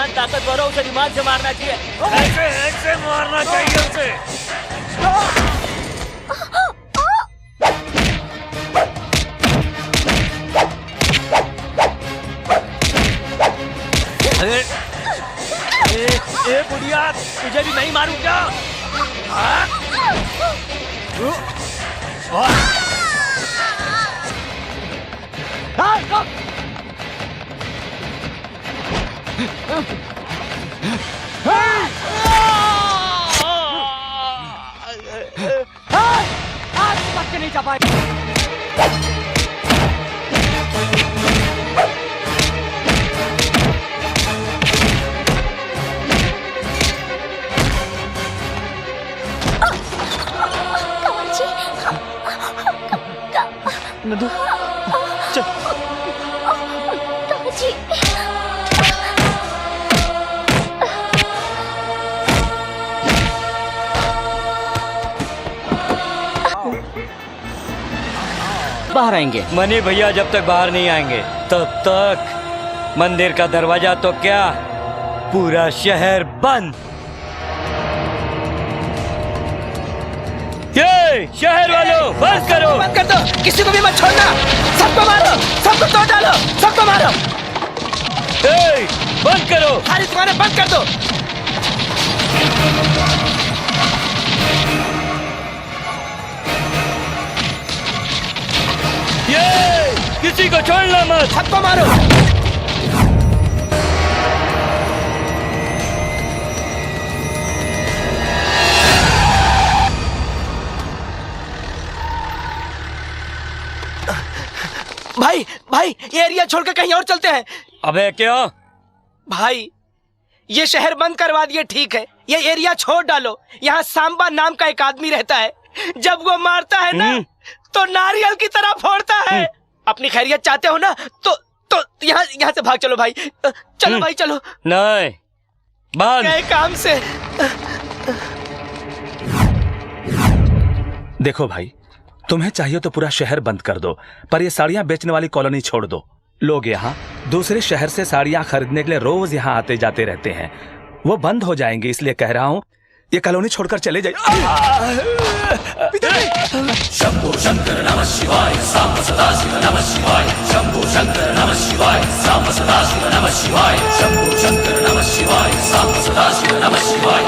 इंसान ताकतवर हो उसे दिमाग से मारना चाहिए। ऐसे ऐसे मारना चाहिए उसे। ए बुढ़िया, तुझे भी नहीं मारूं क्या? बच के नहीं जा पाए। नंदू चल। बाहर आएंगे। मनी भैया जब तक बाहर नहीं आएंगे तब तक मंदिर का दरवाजा तो क्या, पूरा शहर बंद। ये शहर वालों बंद करो। बंद कर दो, किसी को भी मत छोड़ना। सबको मारो, सबको तोड़ डालो, सबको मारो। बंद करो, सारी दुकानें बंद कर दो। ये किसी को छोड़ना मत, सबको मारो। भाई भाई, ये एरिया छोड़कर कहीं और चलते हैं। अबे क्यों? भाई ये शहर बंद करवा दिए, ठीक है, ये एरिया छोड़ डालो। यहाँ सांबा नाम का एक आदमी रहता है, जब वो मारता है ना तो नारियल की तरह फोड़ता है। अपनी खैरियत चाहते हो ना तो यहाँ से भाग चलो भाई। चलो भाई चलो। नहीं, बंद। गए काम से। देखो भाई, तुम्हें चाहिए तो पूरा शहर बंद कर दो, पर ये साड़ियां बेचने वाली कॉलोनी छोड़ दो। लोग यहाँ दूसरे शहर से साड़ियां खरीदने के लिए रोज यहाँ आते जाते रहते हैं, वो बंद हो जाएंगे, इसलिए कह रहा हूँ ये कॉलोनी छोड़कर चले जाइए। शंभो शंकर नमः शिवाय, सांब सदाशिव नमः शिवाय। शंभो शंकर नमः शिवाय, सांब सदाशिव नमः शिवाय। शंभो शंकर नमः शिवाय, सांब सदाशिव नमः शिवाय।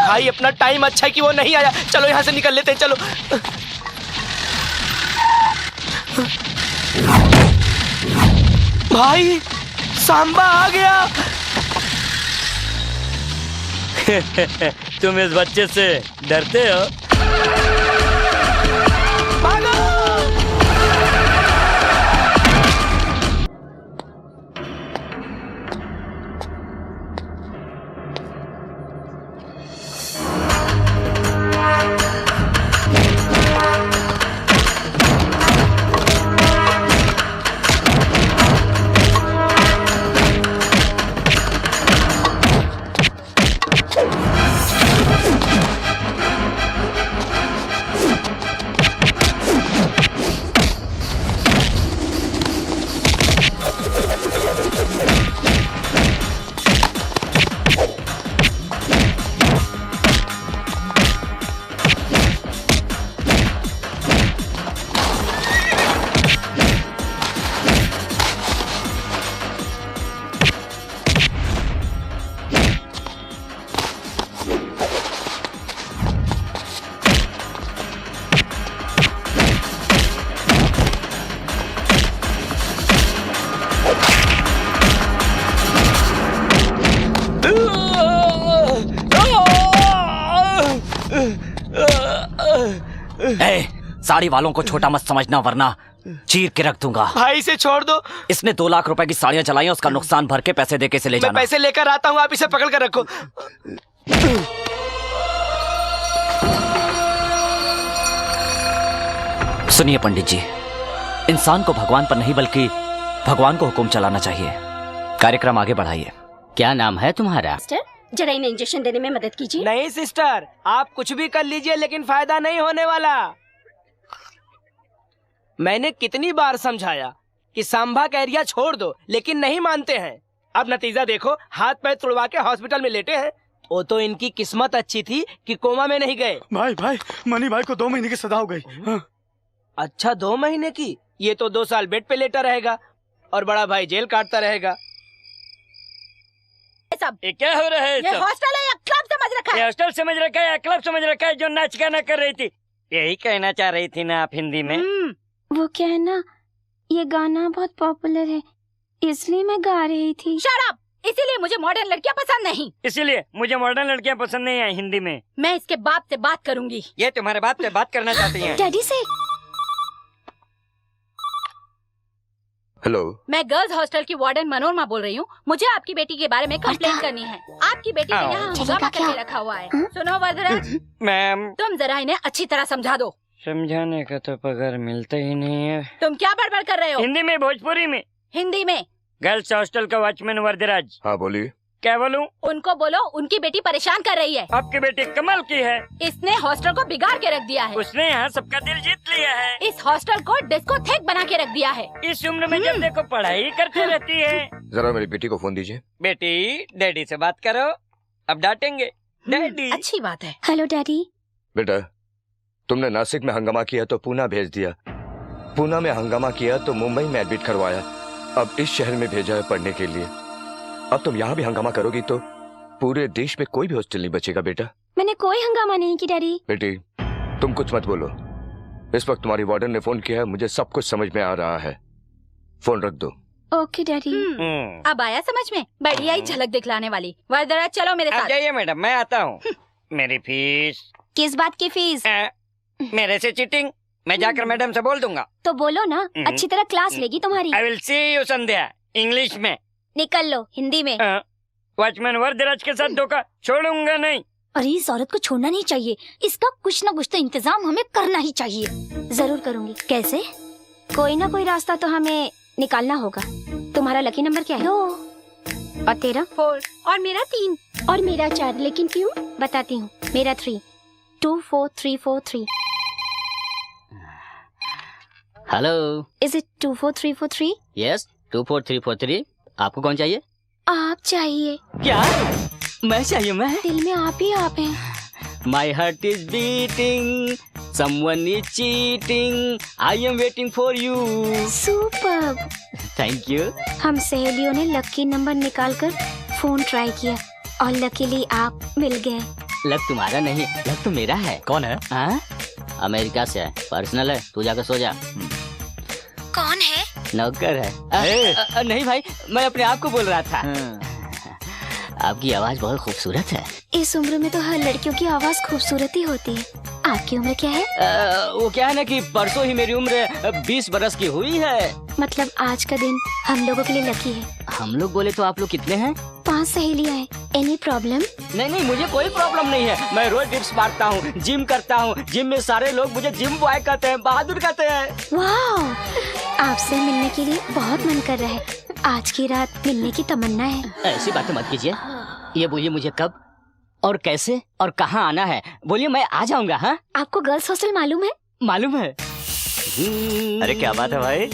भाई अपना टाइम अच्छा है कि वो नहीं आया। चलो यहाँ से निकल लेते हैं, चलो। भाई सांबा आ गया। तुम इस बच्चे से डरते हो? साड़ी वालों को छोटा मत समझना, वरना चीर के रख दूंगा। भाई इसे छोड़ दो। इसने 2 लाख रुपए की साड़ियां चलाई हैं, उसका नुकसान भर के पैसे देके से ले मैं जाना। पैसे लेकर आता हूँ, आप इसे पकड़ कर रखो। सुनिए पंडित जी, इंसान को भगवान पर नहीं बल्कि भगवान को हुक्म चलाना चाहिए। कार्यक्रम आगे बढ़ाइए। क्या नाम है तुम्हारा? जरा इन्हें इंजेक्शन देने में मदद कीजिए। नहीं सिस्टर, आप कुछ भी कर लीजिए लेकिन फायदा नहीं होने वाला। मैंने कितनी बार समझाया कि सांभा का एरिया छोड़ दो, लेकिन नहीं मानते हैं। अब नतीजा देखो, हाथ पैर तुड़वा के हॉस्पिटल में लेटे हैं। वो तो इनकी किस्मत अच्छी थी कि कोमा में नहीं गए। भाई मनी भाई को 2 महीने की सजा हो गई। हाँ। अच्छा 2 महीने की? ये तो 2 साल बेड पे लेटा रहेगा और बड़ा भाई जेल काटता रहेगा। सब ये क्या हो रहा है? ये हॉस्टल है या क्लब समझ रखा ये है? हॉस्टल समझ रखा है या क्लब समझ रखा है जो नाच गाना कर रही थी? यही कहना चाह रही थी ना आप हिंदी में? वो क्या है ना, ये गाना बहुत पॉपुलर है इसलिए मैं गा रही थी। Shut up! इसीलिए मुझे मॉडर्न लड़कियां पसंद नहीं। इसीलिए मुझे मॉडर्न लड़कियां पसंद नहीं आई हिंदी में। मैं इसके बाप से बात करूंगी। ये तुम्हारे बाप से बात करना चाहती हैं? डैडी से। हेलो, मैं गर्ल्स हॉस्टल की वार्डन मनोरमा बोल रही हूँ। मुझे आपकी बेटी के बारे में कंप्लेंट करनी है। आपकी बेटी ने यहाँ हंगामा करके रखा हुआ है। सुनो वरदराज, मैम तुम जरा इन्हें अच्छी तरह समझा दो। समझाने का तो पगार मिलता ही नहीं है। तुम क्या बड़बड़ कर रहे हो? हिंदी में, भोजपुरी में? हिंदी में। गर्ल्स हॉस्टल का वॉचमैन वरदराज। हाँ बोलिए। क्या बोलूं? उनको बोलो उनकी बेटी परेशान कर रही है। आपकी बेटी कमाल की है। इसने हॉस्टल को बिगाड़ के रख दिया है। उसने यहाँ सबका दिल जीत लिया है। इस हॉस्टल को डिस्कोथेक बना के रख दिया है। इस उम्र में जब देखो पढ़ाई करती रहती है। जरा मेरी बेटी को फोन दीजिए। बेटी डैडी से बात करो, अब डांटेंगे। डैडी। अच्छी बात है। Hello daddy. बेटा, तुमने नासिक में हंगामा किया तो पूना भेज दिया, पूना में हंगामा किया तो मुंबई में एडमिट करवाया, अब इस शहर में भेजा है पढ़ने के लिए। अब तुम यहाँ भी हंगामा करोगी तो पूरे देश में कोई भी हॉस्टल नहीं बचेगा बेटा। मैंने कोई हंगामा नहीं की डैडी। बेटी तुम कुछ मत बोलो, इस वक्त तुम्हारी वार्डन ने फोन किया है, मुझे सब कुछ समझ में आ रहा है। फोन रख दो। Okay daddy. अब आया समझ में? बढ़िया ही झलक दिखलाने वाली। वरदराज चलो मेरे आप साथ। जाइए मैडम, मैं आता हूँ। मेरी फीस? किस बात की फीस? मेरे से चीटिंग? मैं जाकर मैडम से बोल दूंगा। तो बोलो ना, अच्छी तरह क्लास लेगी तुम्हारी। I will see you Sandhya, English में। निकल लो हिंदी में। वॉचमैन वरदराज के साथ धोखा छोड़ूंगा नहीं। अरे इस औरत को छोड़ना नहीं चाहिए, इसका कुछ ना कुछ तो इंतजाम हमें करना ही चाहिए। जरूर करूंगी। कैसे? कोई ना कोई रास्ता तो हमें निकालना होगा। तुम्हारा लकी नंबर क्या है? 2। और तेरा? 4। और मेरा 3। और मेरा 4। लेकिन क्यों? बताती हूँ। मेरा 3। 24343। Hello, is it 24343? यस 24343। आपको कौन चाहिए? आप चाहिए। क्या? मैं चाहिए? मैं? दिल में आप ही आप हैं। My heart is beating, someone is cheating, I am waiting for you. Superb. Thank you. हम सहेलियों ने लकी नंबर निकालकर फोन ट्राई किया और लकीली आप मिल गए। लक तुम्हारा नहीं, लक तो मेरा है। कौन है? हाँ? अमेरिका से है, पर्सनल है, तू जाकर सो जा। कौन है? नौकर है। नहीं भाई, मैं अपने आप को बोल रहा था। आपकी आवाज बहुत खूबसूरत है। इस उम्र में तो हर लड़कियों की आवाज खूबसूरत ही होती है। आपकी उम्र क्या है? वो क्या है ना कि परसों ही मेरी उम्र 20 बरस की हुई है। मतलब आज का दिन हम लोगों के लिए लकी है। हम लोग बोले तो आप लोग कितने हैं? 5 सहेलियां हैं। Any problem? नहीं, मुझे कोई प्रॉब्लम नहीं है। मैं रोज डिप्स मारता हूँ, जिम करता हूँ। जिम में सारे लोग मुझे जिम बॉय कहते हैं, बहादुर कहते हैं। वाह, आपसे मिलने के लिए बहुत मन कर रहा है। आज की रात मिलने की तमन्ना है। ऐसी बातें मत कीजिए। ये बोलिए मुझे कब और कैसे और कहाँ आना है? बोलिए, मैं आ जाऊंगा। हाँ? आपको गर्ल्स हॉस्टल मालूम है? मालूम है। अरे क्या बात है भाई,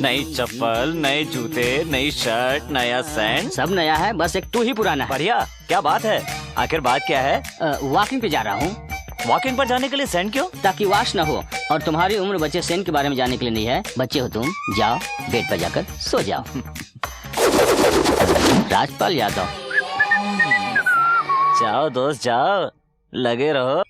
नई चप्पल, नए जूते, नई शर्ट, नया सैंड, सब नया है, बस एक तू ही पुराना है। बढ़िया। क्या बात है, आखिर बात क्या है? वॉकिंग पे जा रहा हूँ। वॉकिंग पर जाने के लिए सैंड क्यों? ताकि वॉश न हो। और तुम्हारी उम्र बच्चे सैंड के बारे में जानने के लिए नहीं है। बच्चे हो तुम, जाओ बेड पर जाकर सो जाओ। राजपाल यादव। जाओ दोस्त जाओ, लगे रहो।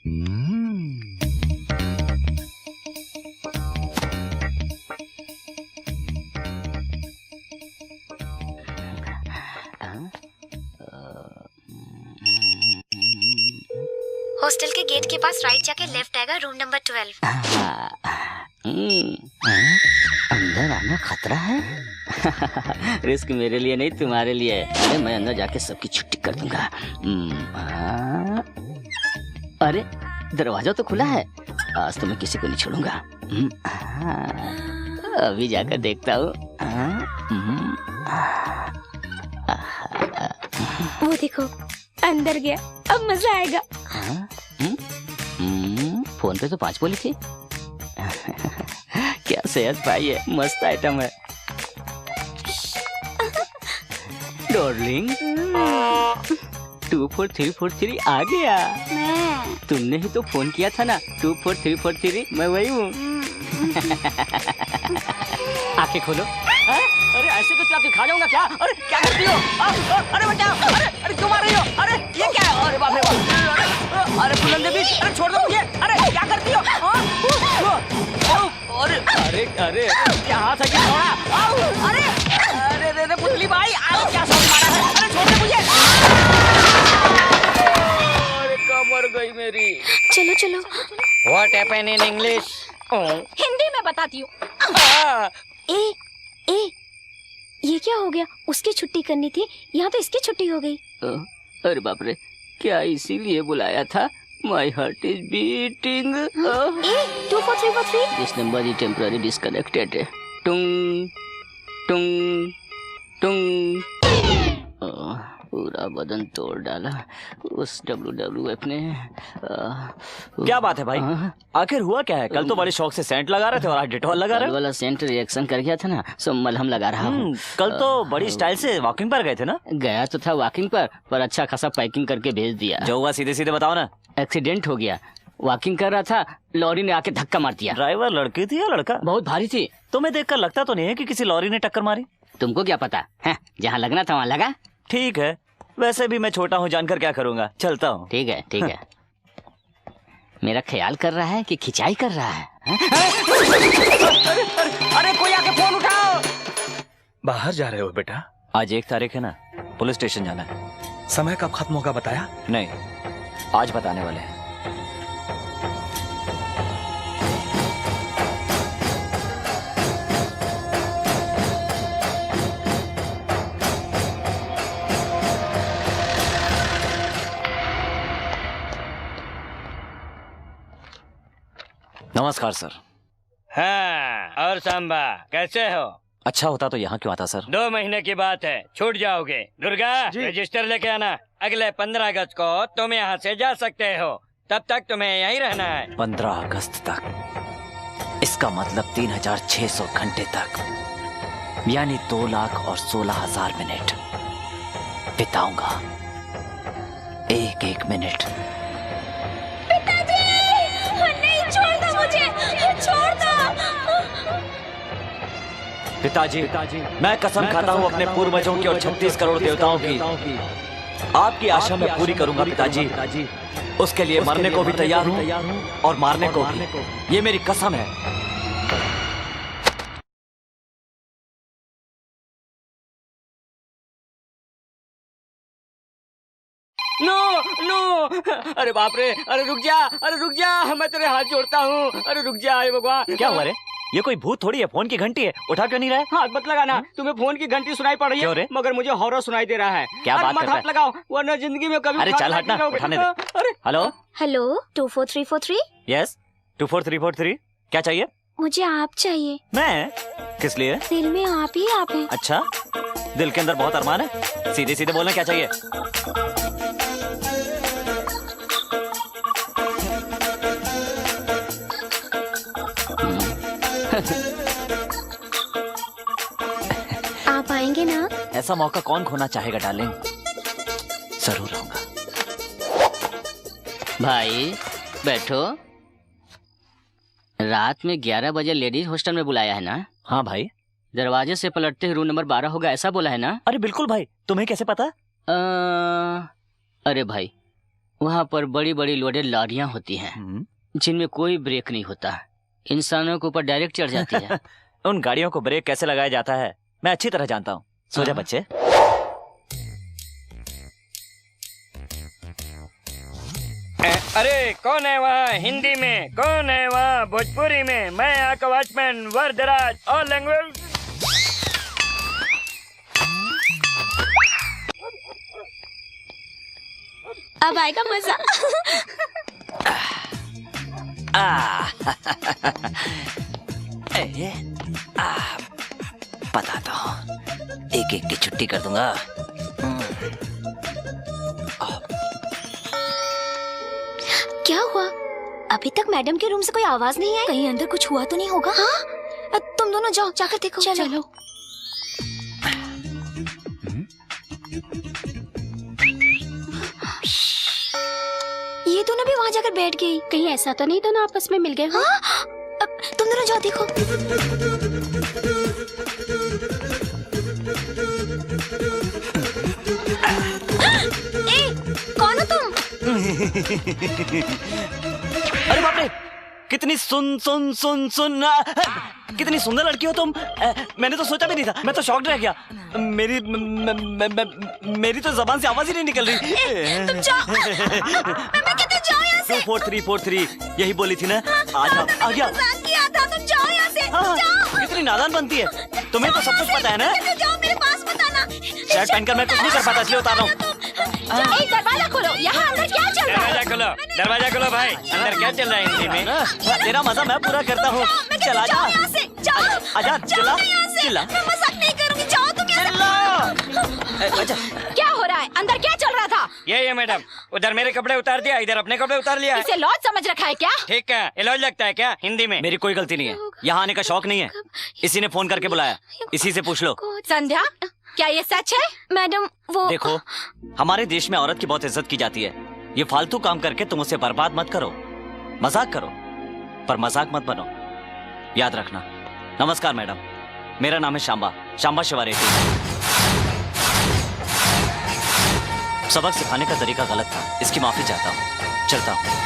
हॉस्टल के गेट के पास राइट जाके लेफ्ट आएगा, रूम नंबर 12। अंदर आना खतरा है। रिस्क मेरे लिए नहीं, तुम्हारे लिए। अरे मैं अंदर जाके सबकी छुट्टी कर दूंगा। अरे दरवाजा तो खुला है, आज तो मैं किसी को नहीं छोड़ूंगा। अभी जाकर देखता हूँ। वो देखो, अंदर गया, अब मजा आएगा। हाँ? फोन पे तो 5 बोली थी। क्या सेहत पाई है, मस्त आइटम है। डार्लिंग 24343 आ गया। तुमने ही तो फोन किया था ना, 24343, मैं वही हूँ। आंखें खोलो। अरे ऐसे तो आके खा जाऊंगा क्या? अरे क्या करती हो? अरे बचाओ! अरे क्यों मार रही हो? अरे ये क्या है? अरे बाप रे बाप! अरे फुलन देवी, अरे छोड़ दो मुझे! अरे क्या करती हो? अरे अरे अरे क्या हाथ है कि थोड़ा? अरे अरे अरे पुतली भाई, क्या शॉट मारा है? अरे छोड़ दे मुझे! अरे कमर गई मेरी। चलो चलो। What happened in English? Hindi में बताती हूँ। ए ये क्या हो गया? उसकी छुट्टी करनी थी, यहाँ तो इसकी छुट्टी हो गई। अरे बाप रे, क्या इसीलिए बुलाया था? My heart is beating. 24343। This number is temporarily disconnected. टुंग टुंग टुंग। पूरा बदन तोड़ डाला उस WWF ने। क्या बात है भाई, आखिर हुआ क्या है? कल तो बड़े शौक से सेंट लगा रहे थे और आज डिटॉल लगा रहे हो। वाला सेंट रिएक्शन कर गया था ना, सो मलहम लगा रहा हूँ। कल तो बड़ी स्टाइल से वॉकिंग पर गए थे ना? गया तो था वॉकिंग पर अच्छा खासा पैकिंग करके भेज दिया। जो हुआ सीधे सीधे बताओ ना। एक्सीडेंट हो गया, वॉकिंग कर रहा था, लॉरी ने आके धक्का मार दिया। ड्राइवर लड़की थी या लड़का? बहुत भारी थी। तुम्हें देखकर लगता तो नहीं है कि किसी लॉरी ने टक्कर मारी। तुमको क्या पता है, जहाँ लगना था वहाँ लगा। ठीक है, वैसे भी मैं छोटा हूँ, जानकर क्या करूँगा, चलता हूँ। ठीक है ठीक है। मेरा ख्याल कर रहा है कि खिंचाई कर रहा है। अरे कोई आके फोन उठाओ। बाहर जा रहे हो बेटा? आज 1 तारीख है ना, पुलिस स्टेशन जाना है। समय कब खत्म होगा बताया? नहीं, आज बताने वाले हैं। नमस्कार सर। हाँ, और सांबा कैसे हो? अच्छा होता तो यहाँ क्यों आता सर? 2 महीने की बात है, छूट जाओगे। दुर्गा, रजिस्टर लेके आना। अगले 15 अगस्त को तुम यहाँ से जा सकते हो, तब तक तुम्हें यहीं रहना है। 15 अगस्त तक? इसका मतलब 3600 घंटे तक, यानी 2,16,000 मिनट बिताऊंगा। एक मिनट। पिताजी, मैं कसम खाता हूँ अपने पूर्वजों की और 36 करोड़ देवताओं की, आपकी आशा मैं पूरी करूंगा पिताजी। उसके लिए मरने को भी तैयार हूँ और मारने को भी, ये मेरी कसम है। नो, अरे बाप रे, अरे रुक जा, मैं तेरे हाथ जोड़ता हूँ। अरे रुक जा, हे भगवान। क्या हुआ रे? ये कोई भूत थोड़ी है, फोन की घंटी है, उठा क्यों नहीं रहा है? हाथ मत लगाना, तुम्हें फोन की घंटी सुनाई पड़ रही है, मगर मुझे हॉरर सुनाई दे रहा है। क्या बात मत हाथ लगाओ, वरना जिंदगी में कभी। अरे चल हटना, उठाने दे। अरे हेलो 24343। यस 24343, क्या चाहिए? मुझे आप चाहिए। मैं? किस लिए? दिल में आप ही आप हैं। अच्छा, दिल के अंदर बहुत अरमान है? सीधे सीधे बोलना, क्या चाहिए? आप आएंगे ना? ऐसा मौका कौन खोना चाहेगा डार्लिंग, जरूर आऊंगा। भाई बैठो। रात में 11 बजे लेडीज हॉस्टल में बुलाया है ना? हाँ भाई। दरवाजे से पलटते ही रूम नंबर 12 होगा, ऐसा बोला है ना? अरे बिल्कुल भाई, तुम्हें कैसे पता? अरे भाई, वहाँ पर बड़ी बड़ी लोडेड लॉरियां होती हैं, जिनमें कोई ब्रेक नहीं होता, इंसानों के ऊपर डायरेक्ट चढ़ जाती है। उन गाड़ियों को ब्रेक कैसे लगाया जाता है मैं अच्छी तरह जानता हूँ। सो जा बच्चे। अरे कौन है वहाँ? हिंदी में कौन है वहाँ? भोजपुरी में? मैं यहाँ का वॉचमैन वरदराज, ऑल लैंग्वेज। अब आएगा मजा। बताता हूँ, एक एक की छुट्टी कर दूंगा। क्या हुआ? अभी तक मैडम के रूम से कोई आवाज नहीं आई। कहीं अंदर कुछ हुआ तो नहीं होगा? हाँ, तुम दोनों जाओ, जाकर देखो। चलो। ये दोनों भी वहाँ जाकर बैठ गई। कहीं ऐसा तो नहीं दोनों आपस में मिल गए? हाँ? तुम दोनों जाओ देखो। कौन हो तुम? अरे बाप रे, कितनी कितनी सुंदर लड़की हो तुम। मैंने तो सोचा भी नहीं था, मैं तो शॉक्ड रह गया। मेरी तो जबान से आवाज ही नहीं निकल रही। तुम जाओ। मैं कहती हूँ जाओ यहाँ से। 24343 यही बोली थी ना। आ गया। किया था, तुम जाओ यहाँ से। जाओ। कितनी नादान बनती है। तुम्हें तो सब कुछ पता है ना। जाओ, मेरे पास मत आना। शर्ट पहनकर मैं कुछ नहीं कर पाता, इसलिए उतार रहा हूँ। दरवाजा खोलो, यहाँ अंदर क्या चल रहा है? दरवाजा खोलो भाई, अंदर क्या चल रहा है हिंदी में? तेरा मजा मैं पूरा करता हूँ। चला जा, आजा, चिल्ला। मैं मजाक नहीं करूँगी, जाओ तुम यहाँ से। क्या हो रहा है? अंदर क्या चल रहा था? ये मैडम, उधर मेरे कपड़े उतार दिया, इधर अपने कपड़े उतार लिया। इसे लॉज समझ रखा है क्या? ठीक है, ये लॉज लगता है क्या हिंदी में? मेरी कोई गलती नहीं है, यहाँ आने का शौक नहीं है। इसी ने फोन करके बुलाया, इसी से पूछ लो। संध्या, क्या ये सच है? मैडम वो देखो, हमारे देश में औरत की बहुत इज्जत की जाती है। ये फालतू काम करके तुम उसे बर्बाद मत करो। मजाक करो पर मजाक मत बनो, याद रखना। नमस्कार मैडम, मेरा नाम है शांबा शिवारेड्डी। सबक सिखाने का तरीका गलत था, इसकी माफी चाहता हूँ। चलता हूँ।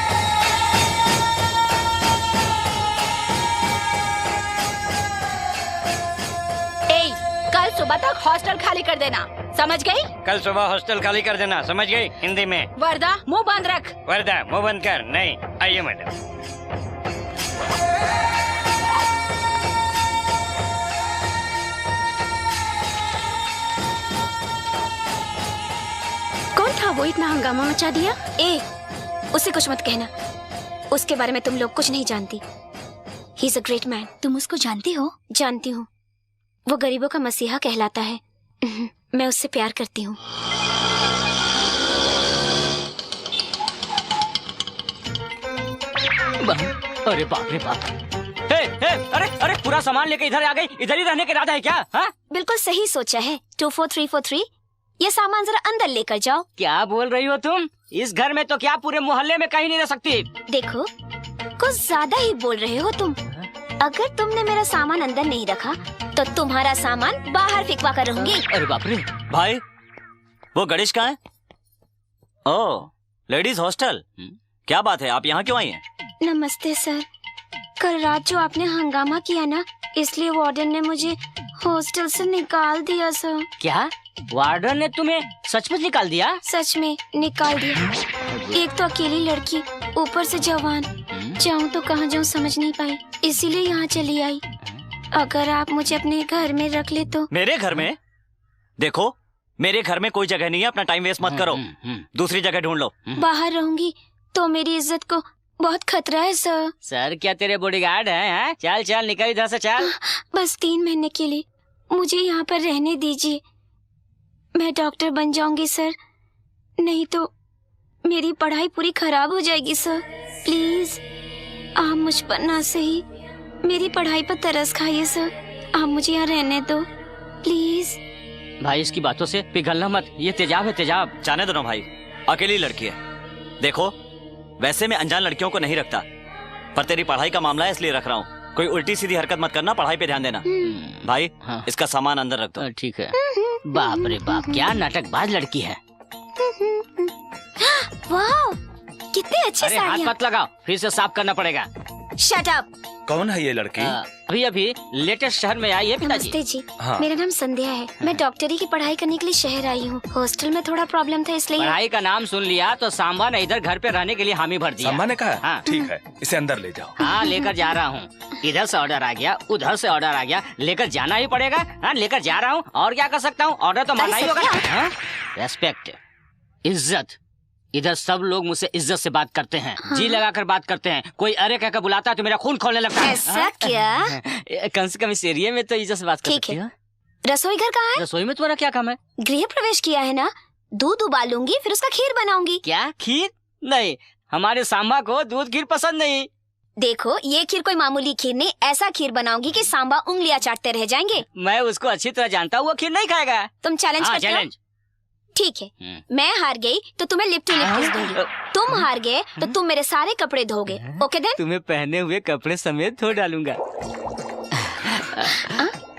कल सुबह तक हॉस्टल खाली कर देना, समझ गई? कल सुबह हॉस्टल खाली कर देना, समझ गई हिंदी में? वर्दा, मुंह बंद रख। वर्दा, मुंह बंद कर। नहीं, आइए मैडम। कौन था वो इतना हंगामा मचा दिया? उसे कुछ मत कहना, उसके बारे में तुम लोग कुछ नहीं जानती। He is a great man. तुम उसको जानती हो? जानती हूँ, वो गरीबों का मसीहा कहलाता है। मैं उससे प्यार करती हूँ। अरे बाप रे बाप। अरे पूरा सामान लेके इधर आ गई, इधर ही रहने का इरादा है क्या? हाँ? बिल्कुल सही सोचा है। 24343, ये सामान जरा अंदर लेकर जाओ। क्या बोल रही हो तुम? इस घर में तो क्या पूरे मोहल्ले में कहीं नहीं रह सकती। देखो, कुछ ज्यादा ही बोल रहे हो तुम। अगर तुमने मेरा सामान अंदर नहीं रखा तो तुम्हारा सामान बाहर फेंकवा कर रहूंगी। अरे बाप रे। भाई, वो गणेश कहाँ है? ओह, लेडीज हॉस्टल। क्या बात है, आप यहाँ क्यों आई हैं? नमस्ते सर, कल रात जो आपने हंगामा किया ना, इसलिए वार्डन ने मुझे हॉस्टल से निकाल दिया सर। क्या वार्डन ने तुम्हें सचमुच निकाल दिया? सच में निकाल दिया। एक तो अकेली लड़की, ऊपर से जवान, जाऊँ तो कहाँ जाऊँ समझ नहीं पाई, इसीलिए यहाँ चली आई। अगर आप मुझे अपने घर में रख ले तो। मेरे घर में? देखो, मेरे घर में कोई जगह नहीं है, अपना टाइम वेस्ट मत करो, दूसरी जगह ढूंढ लो। बाहर रहूंगी तो मेरी इज्जत को बहुत खतरा है सर। सर क्या तेरे बॉडीगार्ड हैं? चल चल निकल इधर से, चल। बस 3 महीने के लिए मुझे यहाँ पर रहने दीजिए। मैं डॉक्टर बन जाऊंगी सर, नहीं तो मेरी पढ़ाई पूरी खराब हो जाएगी सर। प्लीज आप मुझ पर ना सही मेरी पढ़ाई पर तरस खाइए सर। आप मुझे यहाँ रहने दो प्लीज। भाई इसकी बातों से पिघलना मत, ये तेजाब है, तेजाब। जाने दो ना भाई, अकेली लड़की है। देखो, वैसे मैं अनजान लड़कियों को नहीं रखता, पर तेरी पढ़ाई का मामला है इसलिए रख रहा हूँ। कोई उल्टी सीधी हरकत मत करना, पढ़ाई पे ध्यान देना। भाई हाँ। इसका सामान अंदर रख दो। ठीक है। बाप रे बाप, क्या नाटकबाज लड़की है। वाह, कितनी अच्छी अरे हाथ साड़ियाँ। मत लगाओ, फिर से साफ करना पड़ेगा। Shut up. कौन है ये लड़की? अभी अभी लेटेस्ट शहर में आई है पिताजी। नमस्ते जी, हाँ। मेरा नाम संध्या है। मैं डॉक्टरी की पढ़ाई करने के लिए शहर आई हूँ। हॉस्टल में थोड़ा प्रॉब्लम था इसलिए। पढ़ाई का नाम सुन लिया तो सांबा ने इधर घर पे रहने के लिए हामी भर दिया। सम्मा ने कहा? हाँ। ठीक है, इसे अंदर ले जाओ। हाँ लेकर जा रहा हूँ। इधर से ऑर्डर आ गया, उधर से ऑर्डर आ गया, लेकर जाना ही पड़ेगा। हाँ लेकर जा रहा हूँ, और क्या कर सकता हूँ, ऑर्डर तो मानना ही होगा। रेस्पेक्ट, इज्जत, इधर सब लोग मुझसे इज्जत से बात करते हैं। हाँ। जी लगाकर बात करते हैं। कोई अरे कहकर बुलाता है तो मेरा खून खोलने लगता है। ऐसा क्या? कम से कम इस एरिया में तो इज्जत से बात कर सकती है। रसोई घर कहाँ है? रसोई में तुम्हारा क्या काम है? गृह प्रवेश किया है ना, दूध उबालूंगी फिर उसका खीर बनाऊंगी। क्या खीर? नहीं, हमारे सांबा को दूध खीर पसंद नहीं। देखो ये खीर कोई मामूली खीर नहीं, ऐसा खीर बनाऊंगी कि सांबा उंगलियां चाटते रह जाएंगे। मैं उसको अच्छी तरह जानता हूँ, वो खीर नहीं खाएगा। तुम चैलेंज हाँ, करते हो? चैलेंज। ठीक है, मैं हार गई तो तुम्हें लिपटी लिपटीज दूंगी। तुम हार गए तो तुम मेरे सारे कपड़े धोगे। Okay then? तुम्हें पहने हुए कपड़े समेत धो डालूंगा।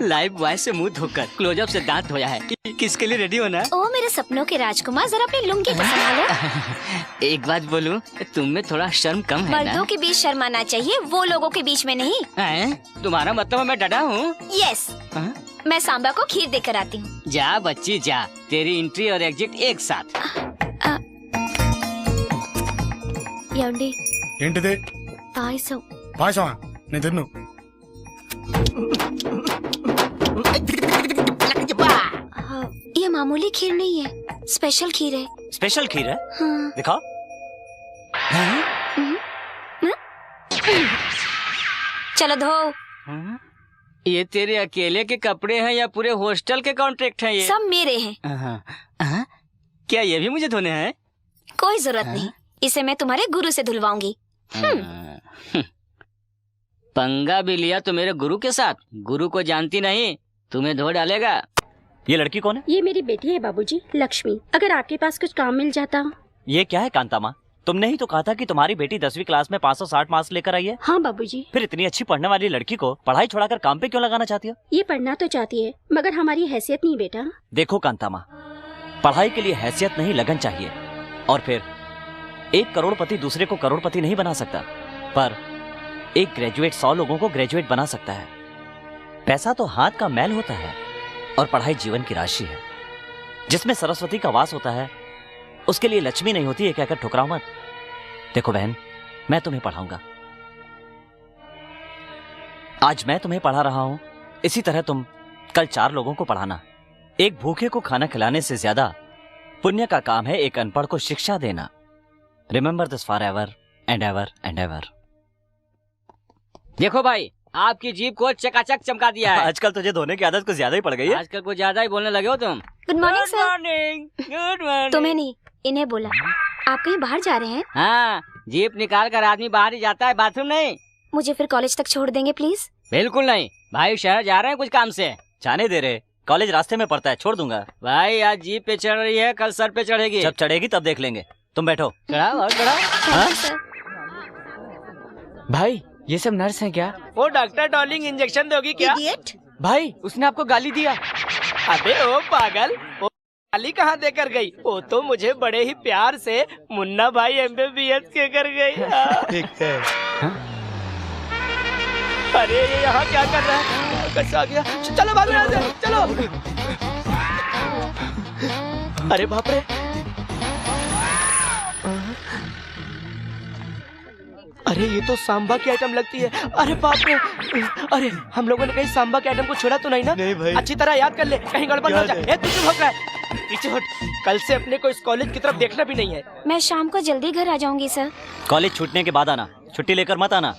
लाइव बॉय से मुंह धोकर क्लोजअप से दांत धोया है। किसके लिए रेडी होना? ओ मेरे सपनों के राजकुमार, जरा अपनी लुंगी को संभालो। एक बात बोलूं, तुम में थोड़ा शर्म कम है ना? मर्दों के बीच शर्माना चाहिए, वो लोगों के बीच में नहीं। तुम्हारा मतलब मैं डरा हूँ? यस, मैं सांबा को खीर देकर आती हूँ। जा बच्ची जा, तेरी एंट्री और एग्जिट एक साथ। ఏమండి ఏంటిది పాయసం పాయసమా నేను తిన్ను ये मामूली खीर नहीं है, स्पेशल खीर है। स्पेशल खीर है? हाँ। दिखाओ। चलो धो। ये तेरे अकेले के कपड़े हैं या पूरे हॉस्टल के कॉन्ट्रैक्ट हैं? ये सब मेरे हैं। क्या ये भी मुझे धोने हैं? कोई जरूरत नहीं, इसे मैं तुम्हारे गुरु से धुलवाऊंगी। पंगा भी लिया तो मेरे गुरु के साथ। गुरु को जानती नहीं, तुम्हें धो डालेगा। ये लड़की कौन है? ये मेरी बेटी है बाबूजी, लक्ष्मी। अगर आपके पास कुछ काम मिल जाता। ये क्या है कांता माँ? तुमने ही तो कहा था कि तुम्हारी बेटी 10वीं क्लास में 560 मार्क्स लेकर आई है। हाँ बाबूजी। फिर इतनी अच्छी पढ़ने वाली लड़की को पढ़ाई छोड़ाकर काम पे क्यों लगाना चाहती हो? ये पढ़ना तो चाहती है, मगर हमारी हैसियत नहीं बेटा। देखो कांता माँ, पढ़ाई के लिए हैसियत नहीं लगन चाहिए। और फिर एक करोड़पति दूसरे को करोड़पति नहीं बना सकता, पर एक ग्रेजुएट 100 लोगों को ग्रेजुएट बना सकता है। पैसा तो हाथ का मैल होता है और पढ़ाई जीवन की राशि है। जिसमें सरस्वती का वास होता है उसके लिए लक्ष्मी नहीं होती है, कहकर ठुकराओ मत। देखो बहन, मैं तुम्हें पढ़ाऊंगा। आज मैं तुम्हें पढ़ा रहा हूं, इसी तरह तुम कल 4 लोगों को पढ़ाना। एक भूखे को खाना खिलाने से ज्यादा पुण्य का काम है एक अनपढ़ को शिक्षा देना। Remember this for ever and ever and ever. देखो भाई, आपकी जीप को चकाचक चमका दिया है। आजकल तुझे धोने की आदत कुछ ज्यादा ही पड़ गई है। आजकल कुछ ज्यादा ही बोलने लगे हो तुम। Good morning good sir. Morning. Good morning. तुम्हें नहीं, इन्हें बोला। आप कहीं बाहर जा रहे हैं? हाँ, जीप निकाल कर आदमी बाहर ही जाता है, बाथरूम नहीं। मुझे फिर कॉलेज तक छोड़ देंगे प्लीज? बिल्कुल नहीं भाई, शहर जा रहे हैं कुछ काम से। जाने दे रहे, कॉलेज रास्ते में पड़ता है, छोड़ दूंगा। भाई आज जीप पे चढ़ रही है, कल सर पे चढ़ेगी। जब चढ़ेगी तब देख लेंगे। तुम बैठो। चढ़ा और चढ़ा। हाँ? सर। भाई ये सब नर्स हैं क्या? वो डॉक्टर डॉर्लिंग इंजेक्शन दोगी क्या? भाई उसने आपको गाली दिया। अबे ओ पागल, वो गाली कहाँ देकर गई? वो तो मुझे बड़े ही प्यार से मुन्ना भाई MBBS के कर गई। अरे ये यहाँ क्या कर रहा है? कैसे आ गया? चलो भागो यहाँ से, चलो। अरे बाप रे, अरे ये तो सांबा की आइटम लगती है। अरे बाप रे, अरे हम लोगों ने कहीं सांबा के आइटम को छोड़ा तो नहीं ना? नहीं भाई। अच्छी तरह याद कर ले, कहीं गड़बड़ ना हो जाए। तू क्यों भौंक रहा है? पीछे हट। कल से अपने को इस कॉलेज की तरफ देखना भी नहीं है। मैं शाम को जल्दी घर आ जाऊंगी सर। कॉलेज छूटने के बाद आना, छुट्टी लेकर मत आना।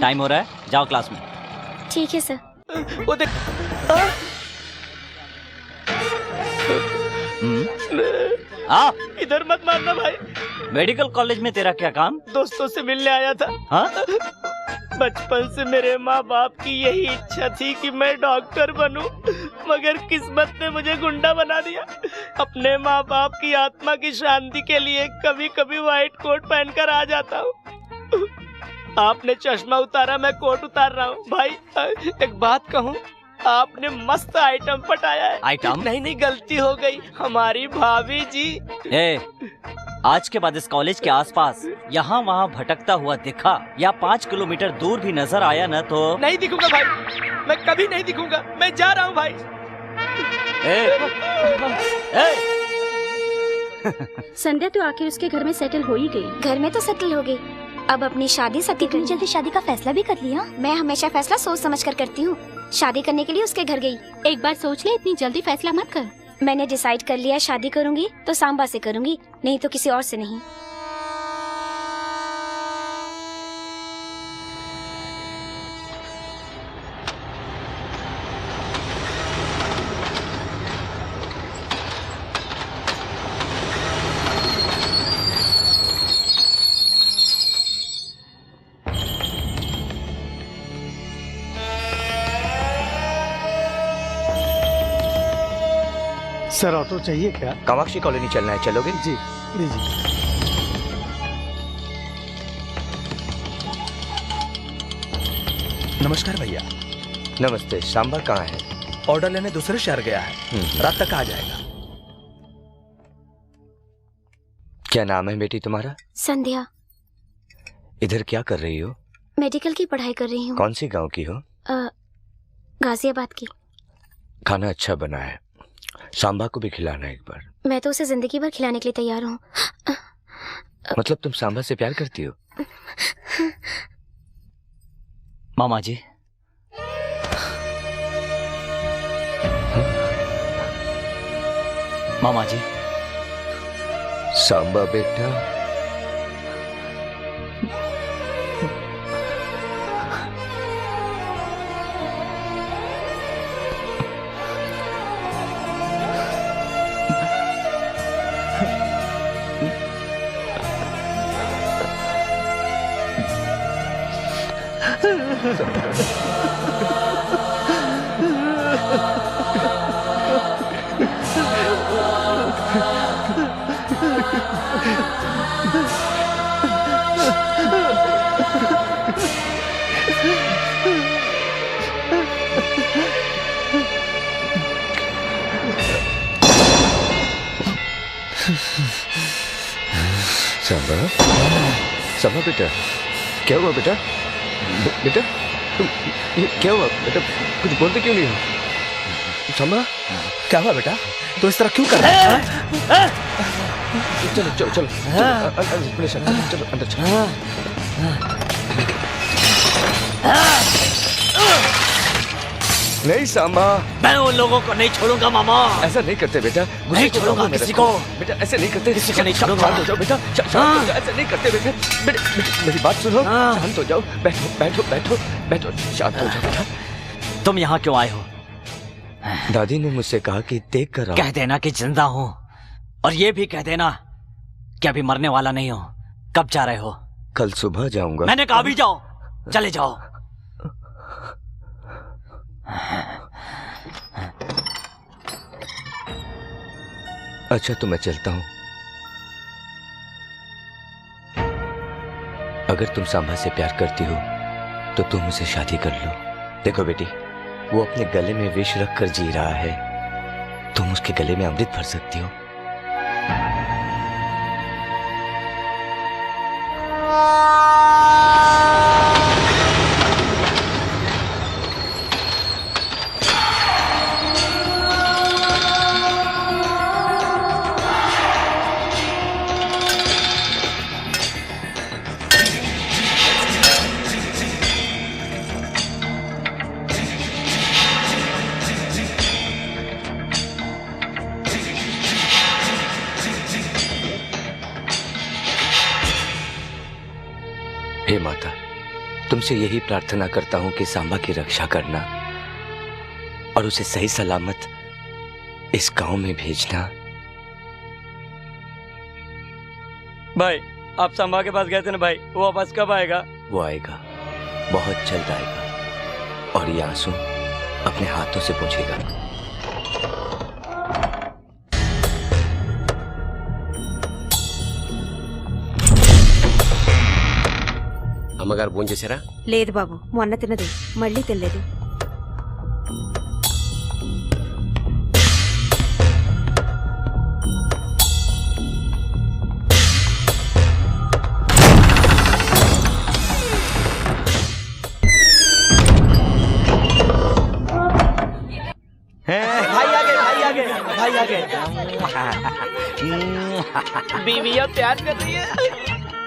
टाइम हो रहा है, जाओ क्लास में। ठीक है सर। वो देख, आ, इधर मत मारना भाई। मेडिकल कॉलेज में तेरा क्या काम? दोस्तों से मिलने आया था। हाँ? बचपन से मेरे माँ बाप की यही इच्छा थी कि मैं डॉक्टर बनूं, मगर किस्मत ने मुझे गुंडा बना दिया। अपने माँ बाप की आत्मा की शांति के लिए कभी कभी व्हाइट कोट पहनकर आ जाता हूँ। आपने चश्मा उतारा, मैं कोट उतार रहा हूँ। भाई एक बात कहूँ, आपने मस्त आइटम पटाया है। आइटम? नहीं, गलती हो गई, हमारी भाभी जी। ए, आज के बाद इस कॉलेज के आसपास यहाँ वहाँ भटकता हुआ दिखा या 5 किलोमीटर दूर भी नजर आया न तो नहीं दिखूंगा भाई, मैं कभी नहीं दिखूंगा। मैं जा रहा हूँ भाई। संध्या तो आखिर उसके घर में सेटल हो ही गई। घर में तो सेटल हो गई, अब अपनी शादी सती इतनी जल्दी शादी का फैसला भी कर लिया? मैं हमेशा फैसला सोच समझ कर करती हूँ। शादी करने के लिए उसके घर गई। एक बार सोच ले, इतनी जल्दी फैसला मत कर। मैंने डिसाइड कर लिया, शादी करूंगी तो सांबा से करूंगी, नहीं तो किसी और से नहीं। सर ऑटो चाहिए क्या? कामाक्षी कॉलोनी चलना है, चलोगे? जी लीजिए। नमस्कार भैया। नमस्ते। सांबा कहाँ है? ऑर्डर लेने दूसरे शहर गया है, रात तक आ जाएगा। क्या नाम है बेटी तुम्हारा? संध्या। इधर क्या कर रही हो? मेडिकल की पढ़ाई कर रही हूँ। कौन सी गांव की हो? गाजियाबाद की। खाना अच्छा बना है, सांबा को भी खिलाना एक बार। मैं तो उसे जिंदगी भर खिलाने के लिए तैयार हूँ। मतलब तुम सांबा से प्यार करती हो? मामा जी, मामा जी। सांबा बेटा, सांबा, सांबा बेटा, क्या हुआ बेटा? बेटा क्या हुआ बेटा? कुछ बोलते क्यों नहीं हो? सांबा, क्या हुआ बेटा? तो इस तरह क्यों कर रहा है? चलो चलो चलो चलो अंदर चलो। नहीं सांबा, मैं उन लोगों को नहीं छोड़ूंगा मामा। ऐसा नहीं करते बेटा। नहीं छोड़ूंगा किसी को। बेटा ऐसे नहीं करते, किसी को नहीं छोड़ूंगा। शांत हो जाओ बेटा, शांत हो जाओ, ऐसे नहीं करते बेटा। मेरी बात सुनो, शांत हो जाओ। बैठो बैठो बैठो बैठो, शांत हो जाओ बेटा। तुम यहाँ क्यों आए हो? दादी ने मुझसे कहा कि देख कर आओ। कह देना कि जिंदा हूँ, और ये भी कह देना कि अभी मरने वाला नहीं हो। कब जा रहे हो? कल सुबह जाऊंगा। मैंने कहा अभी जाओ, चले जाओ। अच्छा तो मैं चलता हूँ। अगर तुम सांबा से प्यार करती हो तो तुम मुझसे शादी कर लो। देखो बेटी, वो अपने गले में विष रख कर जी रहा है, तुम उसके गले में अमृत भर सकती हो। हे माता, तुमसे यही प्रार्थना करता हूं कि सांबा की रक्षा करना और उसे सही सलामत इस गांव में भेजना। भाई आप सांबा के पास गए थे ना भाई, वो वापस कब आएगा? वो आएगा, बहुत जल्द आएगा, और ये आंसू अपने हाथों से पोंछेगा। అమ్మగారు భోజనం చేశారా? లేదు బాబు, మొన్న తిన్నది మళ్ళీ తినలేదు. भाई आ गए। बीवियां प्यार कर रही है।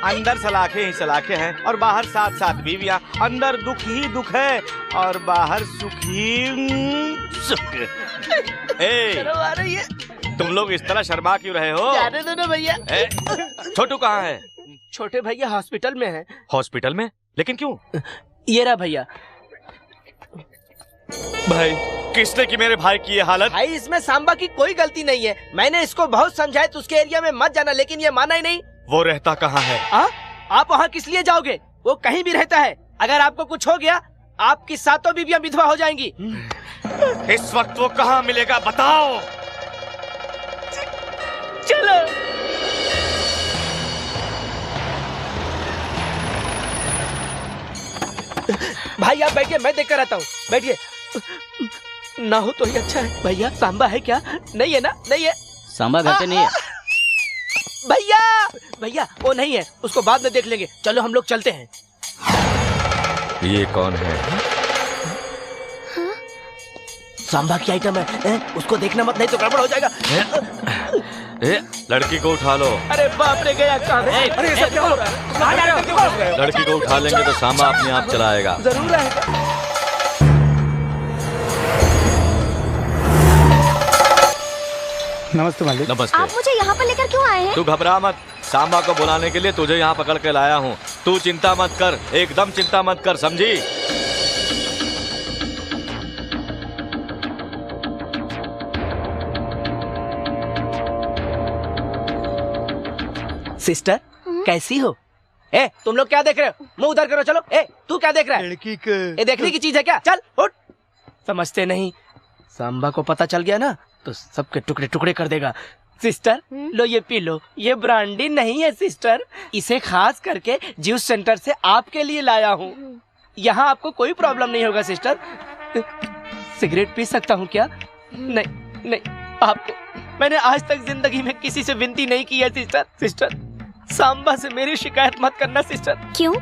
अंदर सलाखे ही सलाखे हैं और बाहर साथ साथ बीवियां। अंदर दुख ही दुख है और बाहर सुख ही सुख। शर्म आ रही है। तुम लोग इस तरह शर्मा क्यों रहे हो? जाने दो ना भैया। छोटू कहाँ है? छोटे भैया हॉस्पिटल में है। हॉस्पिटल में? लेकिन क्यों? ये रहा भैया। भाई किसने की मेरे भाई की ये हालत? भाई इसमें सांबा की कोई गलती नहीं है। मैंने इसको बहुत समझाया तो उसके एरिया में मत जाना, लेकिन ये माना ही नहीं। वो रहता कहाँ है? आप वहाँ किस लिए जाओगे? वो कहीं भी रहता है। अगर आपको कुछ हो गया, आपकी सातों बीवियां विधवा हो जाएंगी। इस वक्त वो कहाँ मिलेगा बताओ? चलो। भाई आप बैठिए, मैं देख कर आता हूँ, बैठिए। ना हो तो ही अच्छा है। भैया सांबा है क्या? नहीं है ना? नहीं है। सांबा घर पे नहीं है। भैया भैया वो नहीं है, उसको बाद में देख लेंगे। चलो हम लोग चलते हैं। ये कौन है? सांबा की आइटम है, उसको देखना मत, नहीं तो गड़बड़ हो जाएगा। लड़की को उठा लो। अरे बाप रे, गया कहाँ? अरे ये सब क्या हो रहा है? कहाँ जा रहे हो? लड़की को उठा लेंगे तो सांबा अपने आप चलाएगा। जरूर आएगा। नमस्ते मालिक। नमस्ते। आप मुझे यहाँ पर लेकर क्यों आए हैं? तू घबरा मत, सांबा को बुलाने के लिए तुझे यहाँ पकड़ के लाया हूँ। तू चिंता मत कर, एकदम चिंता मत कर, समझी? सिस्टर कैसी हो? ए तुम लोग क्या देख रहे हो? मुंह उधर करो। चलो। ए तू क्या देख रहा है? लड़की को। ये देखने की चीज है क्या? चल उठ। समझते नहीं, सांबा को पता चल गया ना तो सबके टुकड़े टुकड़े कर देगा। सिस्टर लो ये पी लो, ये ब्रांडी नहीं है सिस्टर, इसे खास करके जूस सेंटर से आपके लिए लाया हूँ। यहाँ आपको कोई प्रॉब्लम नहीं होगा सिस्टर। सिगरेट पी सकता हूँ क्या? नहीं नहीं, आपको मैंने आज तक जिंदगी में किसी से विनती नहीं की है सिस्टर। सिस्टर सांबा से मेरी शिकायत मत करना सिस्टर। क्यों?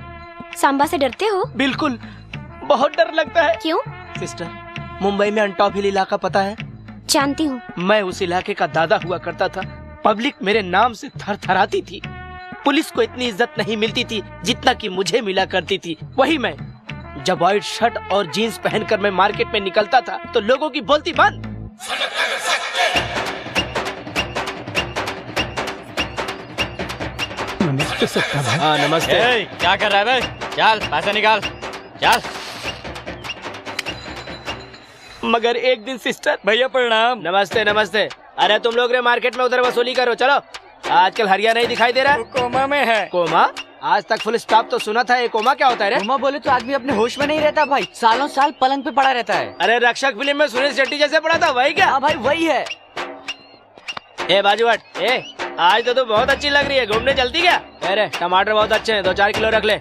सांबा से डरते हो? बिल्कुल, बहुत डर लगता है। क्यों? सिस्टर मुंबई में अंटॉप हिल इलाका पता है? जानती हूँ। मैं उस इलाके का दादा हुआ करता था। पब्लिक मेरे नाम से थरथराती थी। पुलिस को इतनी इज्जत नहीं मिलती थी जितना कि मुझे मिला करती थी। वही मैं जब व्हाइट शर्ट और जीन्स पहनकर मैं मार्केट में निकलता था तो लोगों की बोलती बंद। नमस्ते सत्ता भाई। हाँ नमस्ते। क्या कर रहा है बे? चल पैसा निकाल, चल। मगर एक दिन सिस्टर। भैया प्रणाम। नमस्ते नमस्ते। अरे तुम लोग रे मार्केट में उधर वसूली करो। चलो, आजकल हरिया नहीं दिखाई दे रहा है। कोमा में है। कोमा? आज तक फुल स्टॉप तो सुना था, ये कोमा क्या होता है रे? कोमा बोले तो आदमी अपने होश में नहीं रहता भाई, सालों साल पलंग पे पड़ा रहता है। अरे रक्षक फिल्म में सुनील शेट्टी जैसे पड़ा था, वही क्या? हाँ भाई वही है। ए बाजूवाट, ए आज तो तू बहुत अच्छी लग रही है, घूमने चलती क्या? अरे टमाटर बहुत अच्छे हैं, 2-4 किलो रख ले।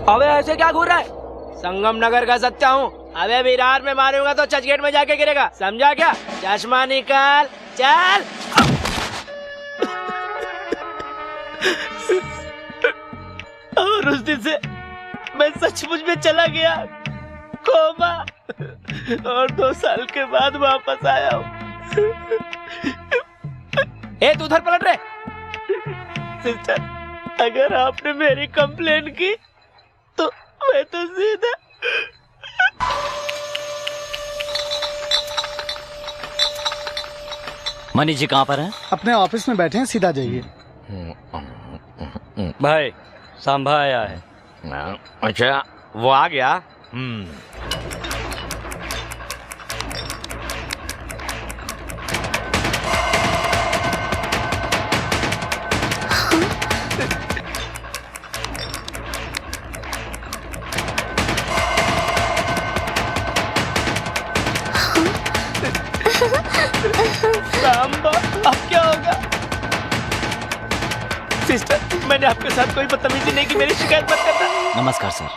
अबे ऐसे क्या घूर रहा है? संगम नगर का सच्चा हूँ। अबे विरार में मारूंगा तो चर्चगेट में जाके गिरेगा, समझा क्या? चश्मा निकाल, चल। और उस दिन से मैं सचमुच में चला गया कोमा, और 2 साल के बाद वापस आया हूँ। ए तू उधर पलट रहे। सिस्टर अगर आपने मेरी कंप्लेन की तो मैं तो सीधा। मनी जी कहाँ पर हैं? अपने ऑफिस में बैठे हैं, सीधा जाइए। भाई सांभा आया है। अच्छा वो आ गया। सांबा अब क्या होगा? सिस्टर मैंने आपके साथ कोई बदतमीजी नहीं की, मेरी शिकायत मत करना। नमस्कार सर,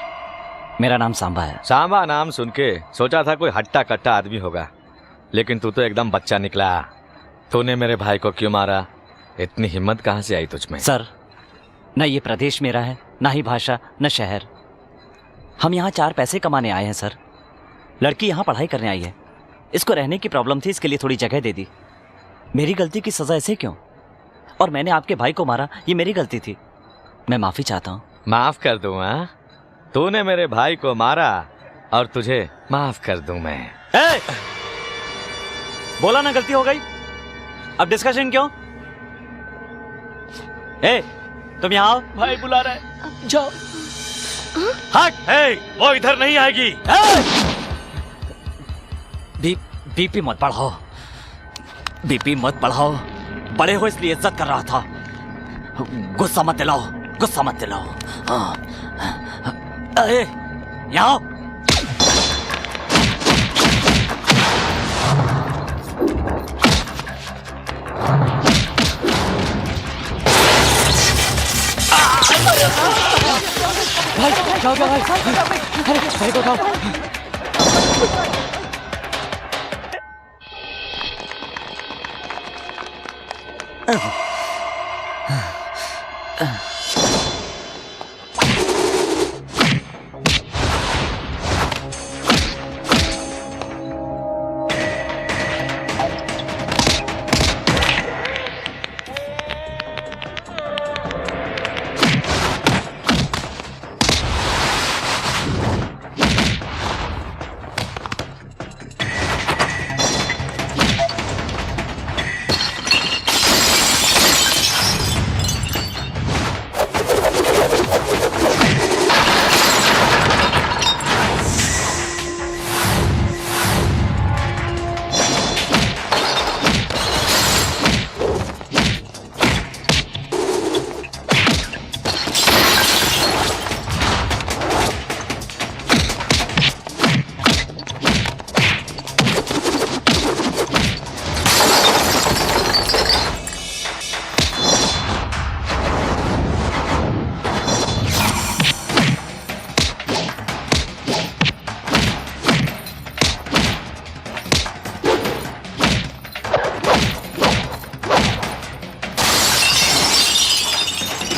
मेरा नाम सांबा है। सांबा नाम सुन के सोचा था कोई हट्टा कट्टा आदमी होगा, लेकिन तू तो एकदम बच्चा निकला। तूने मेरे भाई को क्यों मारा? इतनी हिम्मत कहाँ से आई तुझमें? सर न ये प्रदेश मेरा है, न ही भाषा, न शहर। हम यहाँ 4 पैसे कमाने आए हैं सर। लड़की यहाँ पढ़ाई करने आई है, इसको रहने की प्रॉब्लम थी, इसके लिए थोड़ी जगह दे दी। मेरी गलती की सजा ऐसे क्यों? और मैंने आपके भाई को मारा, ये मेरी गलती थी, मैं माफी चाहता हूँ। माफ कर दूं? हाँ, तूने मेरे भाई को मारा और तुझे माफ कर दूं मैं? बोला ना गलती हो गई, अब डिस्कशन क्यों? तुम यहाँ आओ। भाई बुला रहा है, जाओ। हट! वो इधर नहीं आएगी। बीपी मत बढ़ाओ, बीपी मत बढ़ाओ। बड़े हो इसलिए इज्जत कर रहा था। गुस्सा मत दिलाओ, गुस्सा मत दिलाओ। यहाँ आओ। क्या हो गया भाई? अरे भाई को उठाओ।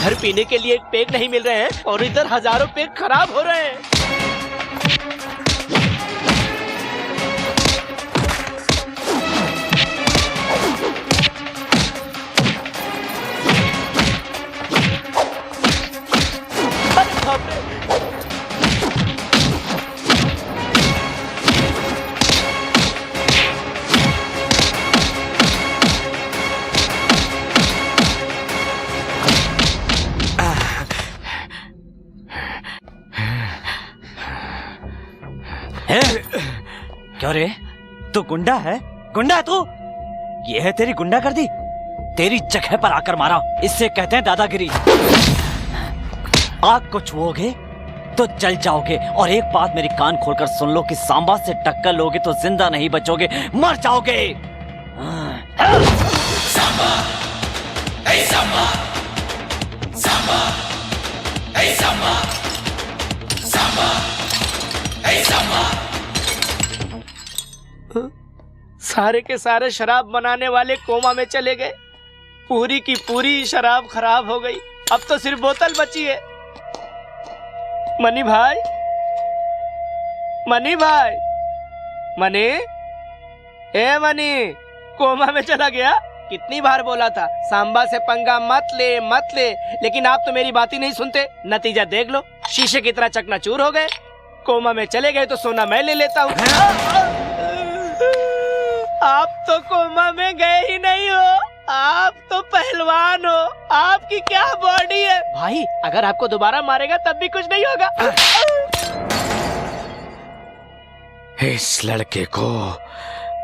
घर पीने के लिए एक पेग नहीं मिल रहे हैं और इधर हजारों पेग खराब हो रहे हैं। अरे बाप रे! क्यों रे, तू गुंडा है? गुंडा है तू? ये है तेरी गुंडागर्दी? तेरी जगह पर आकर मारा, इससे कहते हैं दादागिरी। आग को छुओगे तो जल जाओगे। और एक बात मेरी कान खोलकर सुन लो कि सांबा से टक्कर लोगे तो जिंदा नहीं बचोगे, मर जाओगे। सांबा, ए सांबा, सांबा, ए सांबा, सांबा, ए सांबा। सारे के सारे शराब बनाने वाले कोमा में चले गए। पूरी की पूरी शराब खराब हो गई। अब तो सिर्फ बोतल बची है। मनी भाई, मनी भाई, मनी, ए मनी, कोमा में चला गया। कितनी बार बोला था सांबा से पंगा मत ले मत ले, लेकिन आप तो मेरी बात ही नहीं सुनते। नतीजा देख लो, शीशे की तरह चकनाचूर हो गए। कोमा में चले गए तो सोना मैं ले लेता हूँ। आप तो कोमा में गए ही नहीं हो, आप तो पहलवान हो। आपकी क्या बॉडी है भाई, अगर आपको दोबारा मारेगा तब भी कुछ नहीं होगा। इस लड़के को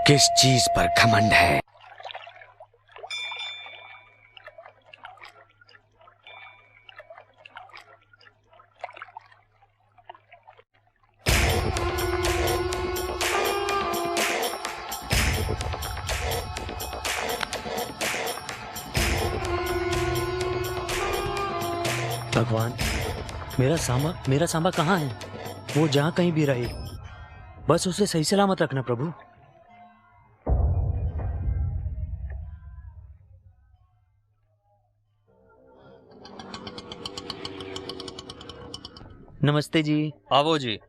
किस चीज पर घमंड है? भगवान, मेरा सांबा कहाँ है? वो जहाँ कहीं भी रहे, बस उसे सही सलामत रखना प्रभु। नमस्ते जी। आवो जी।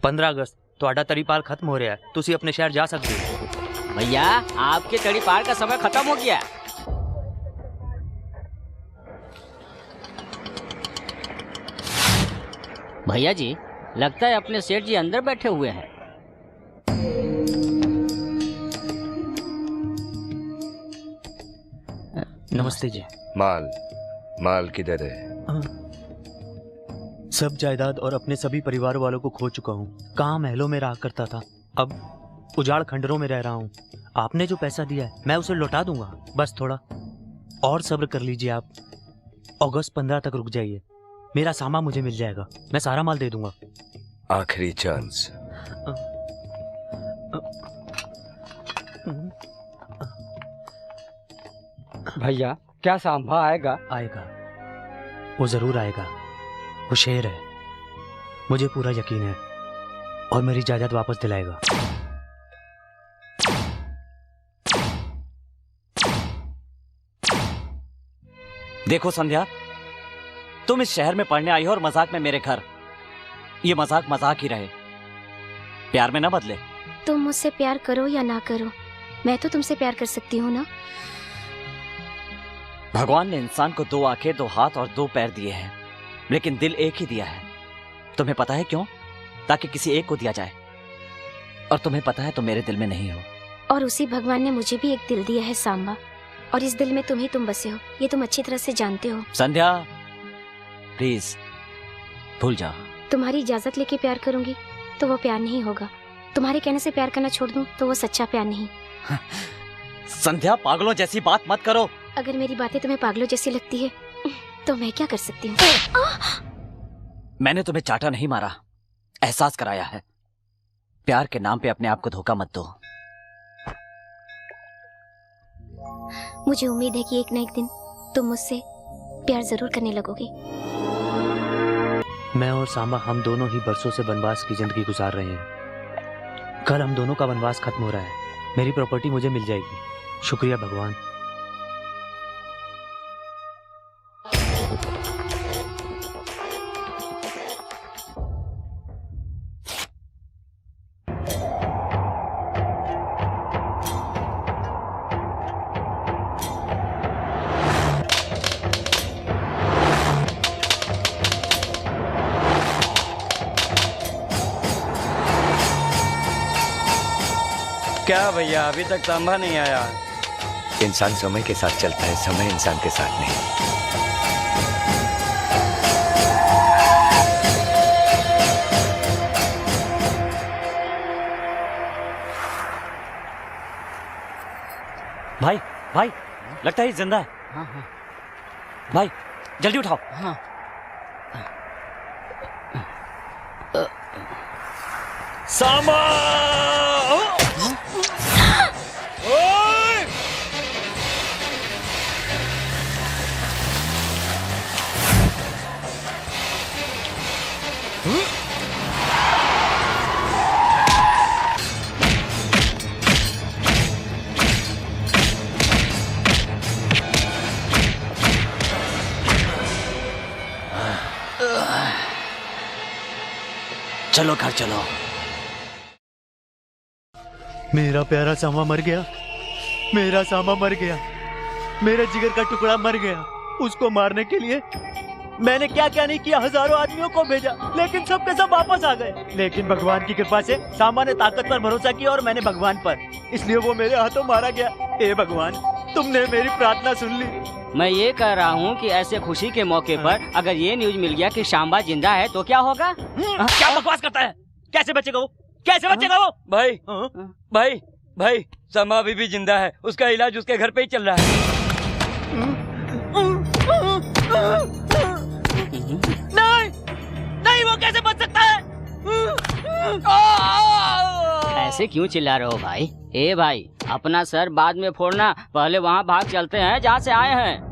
अगस्त ਤੁਹਾਡਾ तरीपाल खत्म हो रहा है, तुसी अपने शहर जा सकते हो। भैया, आपके तड़ी पार का समय खत्म हो गया। भैया जी, लगता है अपने सेठ जी अंदर बैठे हुए हैं। नमस्ते जी। माल किधर है? सब जायदाद और अपने सभी परिवार वालों को खो चुका हूँ। कहाँ महलों में रहा करता था, अब उजाड़ खंडरों में रह रहा हूँ। आपने जो पैसा दिया है मैं उसे लौटा दूंगा, बस थोड़ा और सब्र कर लीजिए आप। अगस्त 15 तक रुक जाइए, मेरा सामान मुझे मिल जाएगा, मैं सारा माल दे दूंगा। आखिरी चांस। भैया, क्या सांभा आएगा? आएगा, वो जरूर आएगा। वो शेर है, मुझे पूरा यकीन है, और मेरी जायदाद वापस दिलाएगा। देखो संध्या, तुम इस शहर में पढ़ने आई हो और मजाक में मेरे घर। ये मजाक मजाक ही रहे, प्यार में ना बदले। तुम मुझसे प्यार करो या ना करो, मैं तो तुमसे प्यार कर सकती हूँ ना। भगवान ने इंसान को 2 आंखें, 2 हाथ और 2 पैर दिए हैं, लेकिन दिल एक ही दिया है। तुम्हें पता है क्यों? ताकि किसी एक को दिया जाए, और तुम्हें पता है तुम मेरे दिल में नहीं हो। और उसी भगवान ने मुझे भी एक दिल दिया है सांबा, और इस दिल में तुम बसे हो, ये तुम अच्छी तरह से जानते हो। संध्या प्लीज भूल जाओ। तुम्हारी इजाजत लेके प्यार करूंगी तो वो प्यार नहीं होगा, तुम्हारे कहने से प्यार करना छोड़ दूं तो वो सच्चा प्यार नहीं। संध्या पागलों जैसी बात मत करो। अगर मेरी बातें तुम्हें पागलों जैसी लगती है तो मैं क्या कर सकती हूँ? मैंने तुम्हें चाटा नहीं मारा, एहसास कराया है। प्यार के नाम पे अपने आप को धोखा मत दो। मुझे उम्मीद है कि एक न एक दिन तुम मुझसे प्यार जरूर करने लगोगे। मैं और सांबा, हम दोनों ही बरसों से वनवास की जिंदगी गुजार रहे हैं। कल हम दोनों का वनवास खत्म हो रहा है, मेरी प्रॉपर्टी मुझे मिल जाएगी। शुक्रिया भगवान। क्या भैया, अभी तक सांभा नहीं आया? इंसान समय के साथ चलता है, समय इंसान के साथ नहीं। भाई भाई, लगता है ये जिंदा है। हाँ हाँ। भाई जल्दी उठाओ। हाँ। सांबा! चलो घर चलो। मेरा प्यारा सांबा मर गया, मेरा सांबा मर गया, मेरे जिगर का टुकड़ा मर गया। उसको मारने के लिए मैंने क्या क्या नहीं किया, हजारों आदमियों को भेजा, लेकिन सब के सब वापस आ गए। लेकिन भगवान की कृपा से सांबा ने ताकत पर भरोसा किया और मैंने भगवान पर, इसलिए वो मेरे हाथों मारा गया। हे भगवान, तुमने मेरी प्रार्थना सुन ली। मैं ये कह रहा हूँ कि ऐसे खुशी के मौके पर अगर ये न्यूज मिल गया कि सांबा जिंदा है तो क्या होगा? क्या बकवास करता है? कैसे बचेगा वो? कैसे बचेगा वो? भाई भाई भाई, सांबा अभी भी जिंदा है, उसका इलाज उसके घर पे ही चल रहा है। नहीं नहीं, वो कैसे बच सकता है? ऐसे क्यों चिल्ला रहे हो भाई? ए भाई, अपना सर बाद में फोड़ना, पहले वहाँ भाग चलते हैं जहाँ से आए हैं।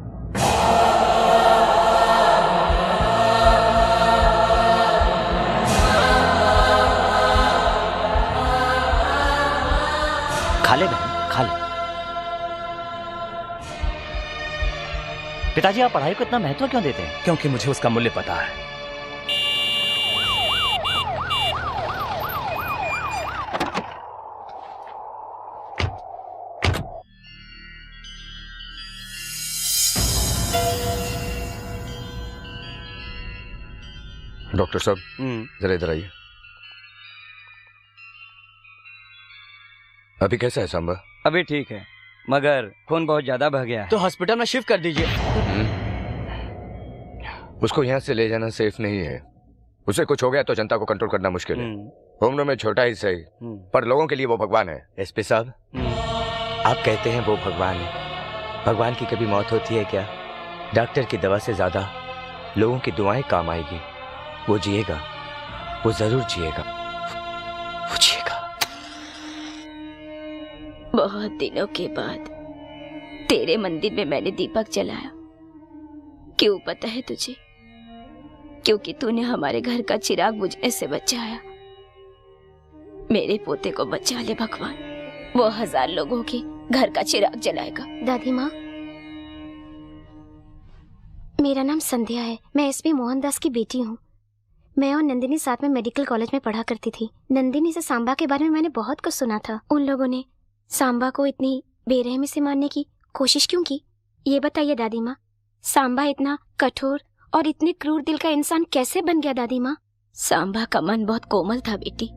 खा ले बहन, खा ले। पिताजी, आप पढ़ाई को इतना महत्व क्यों देते हैं? क्योंकि मुझे उसका मूल्य पता है। डॉक्टर साहब, जरा इधर आइए। अभी कैसा है सांबा? अभी ठीक है, मगर खून बहुत ज्यादा बह गया है। तो हॉस्पिटल में शिफ्ट कर दीजिए। उसको यहाँ से ले जाना सेफ नहीं है। उसे कुछ हो गया तो जनता को कंट्रोल करना मुश्किल है। उम्र में छोटा ही सही, पर लोगों के लिए वो भगवान है। एसपी साहब, आप कहते हैं वो भगवान है। भगवान की कभी मौत होती है क्या? डॉक्टर की दवा से ज्यादा लोगों की दुआएं काम आएगी। वो जिएगा, वो जरूर जिएगा, वो जिएगा। बहुत दिनों के बाद तेरे मंदिर में मैंने दीपक जलाया। क्यों पता है तुझे? क्योंकि तूने हमारे घर का चिराग बुझने से बचाया। मेरे पोते को बचा ले भगवान, वो 1000 लोगों के घर का चिराग जलाएगा। दादी माँ, मेरा नाम संध्या है। मैं एसपी मोहनदास की बेटी हूँ। मैं और नंदिनी साथ में मेडिकल कॉलेज में पढ़ा करती थी। नंदिनी से सांबा के बारे में मैंने बहुत कुछ सुना था। उन लोगों ने सांबा को इतनी बेरहमी से मारने की कोशिश क्यों की? ये बताइए दादी माँ, सांबा इतना कठोर और इतने क्रूर दिल का इंसान कैसे बन गया? दादी माँ, सांबा का मन बहुत कोमल था बेटी,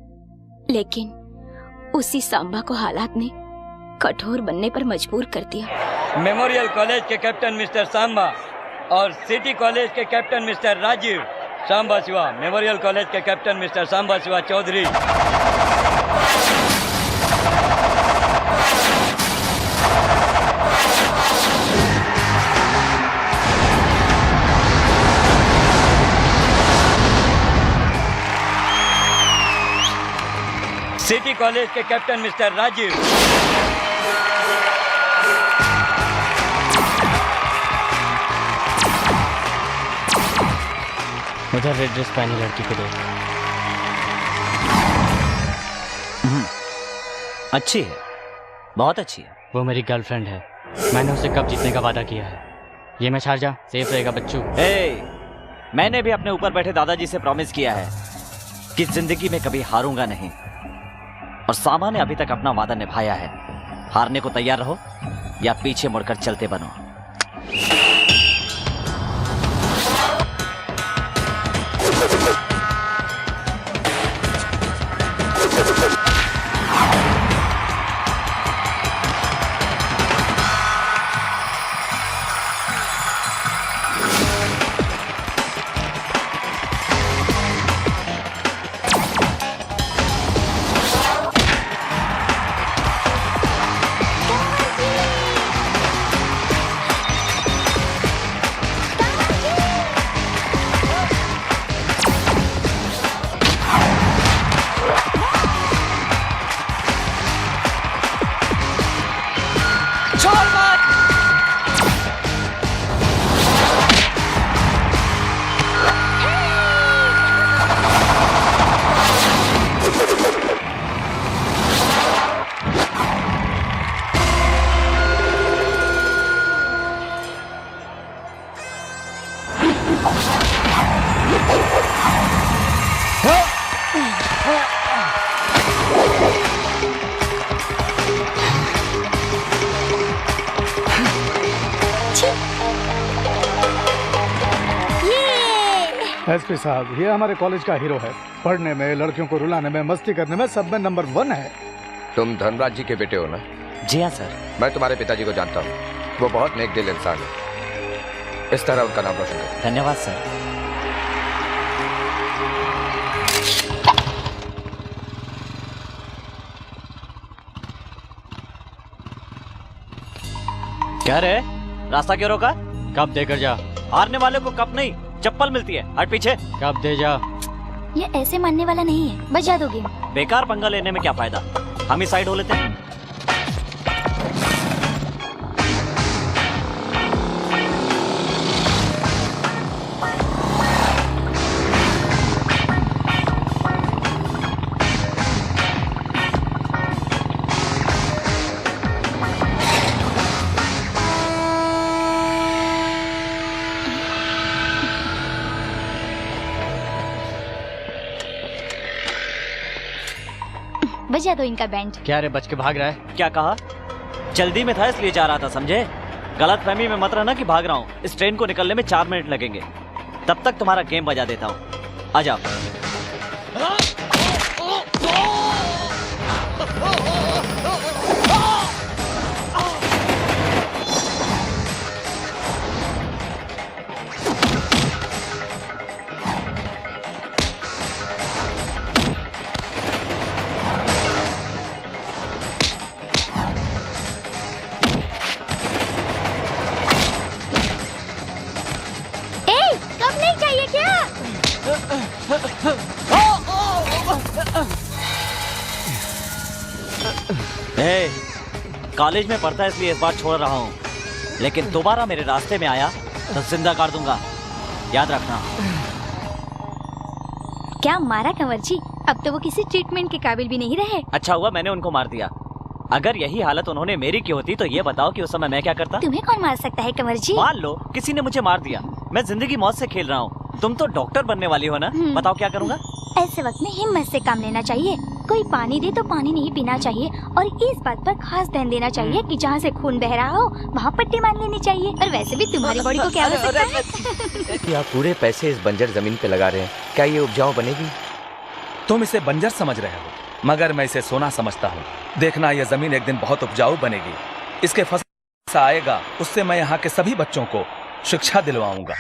लेकिन उसी सांबा को हालात ने कठोर बनने पर मजबूर कर दिया। मेमोरियल कॉलेज के कैप्टन मिस्टर सांबा और सिटी कॉलेज के captain mister Rajiv. Samba Shiva memorial college के captain mister Samba Shiva Chaudhary. City college के कैप्टन मिस्टर राजीव। उधर रेड ड्रेस पहनी लड़की को देख। अच्छी है, बहुत अच्छी है। वो मेरी गर्लफ्रेंड है। मैंने उसे कब जीतने का वादा किया है। ये मैं शारजा सेफ रहेगा बच्चू। मैंने भी अपने ऊपर बैठे दादाजी से प्रॉमिस किया है कि जिंदगी में कभी हारूंगा नहीं, और सामा ने अभी तक अपना वादा निभाया है। हारने को तैयार रहो या पीछे मुड़कर चलते बनो। एसपी साहब, ये हमारे कॉलेज का हीरो है। पढ़ने में, लड़कियों को रुलाने में, मस्ती करने में सब में नंबर 1 है। तुम धनराज जी के बेटे हो ना? जी हाँ सर। मैं तुम्हारे पिताजी को जानता हूँ, वो बहुत नेक दिल इंसान है। इस तरह उनका नाम रोशन करो। धन्यवाद सर। क्या रे, रास्ता क्यों रोका? कप देकर जा। हारने वाले को कप नहीं, चप्पल मिलती है। हट पीछे। कप दे जा। ये ऐसे मानने वाला नहीं है, बजा दोगे। बेकार पंगा लेने में क्या फायदा, हम ही साइड हो लेते हैं। बजा दो इनका बैंड। क्या रे, बच के भाग रहा है? क्या कहा? जल्दी में था इसलिए जा रहा था, समझे? गलत फहमी में मत रहना कि भाग रहा हूँ। इस ट्रेन को निकलने में 4 मिनट लगेंगे। तब तक तुम्हारा गेम बजा देता हूँ। आ जाओ। कॉलेज में पढ़ता है इसलिए इस बार छोड़ रहा हूँ। लेकिन दोबारा मेरे रास्ते में आया तो जिंदा कर दूंगा, याद रखना। क्या मारा कंवर जी? अब तो वो किसी ट्रीटमेंट के काबिल भी नहीं रहे। अच्छा हुआ मैंने उनको मार दिया। अगर यही हालत उन्होंने मेरी की होती तो ये बताओ कि उस समय मैं क्या करता? तुम्हें कौन मार सकता है कंवर जी? मान लो किसी ने मुझे मार दिया, मैं जिंदगी मौत से खेल रहा हूँ, तुम तो डॉक्टर बनने वाली हो ना, बताओ क्या करूँगा? ऐसे वक्त में हिम्मत से काम लेना चाहिए। कोई पानी दे तो पानी नहीं पीना चाहिए, और इस बात पर खास ध्यान देना चाहिए कि जहाँ से खून बह रहा हो वहाँ पट्टी मान लेनी चाहिए। और वैसे भी तुम्हारी बॉडी को क्या हो सकता है? कि आप पूरे पैसे इस बंजर जमीन पे लगा रहे हैं, क्या ये उपजाऊ बनेगी? तुम इसे बंजर समझ रहे हो, मगर मैं इसे सोना समझता हूँ। देखना यह जमीन एक दिन बहुत उपजाऊ बनेगी। इसके फसल आएगा, उससे मैं यहाँ के सभी बच्चों को शिक्षा दिलवाऊंगा।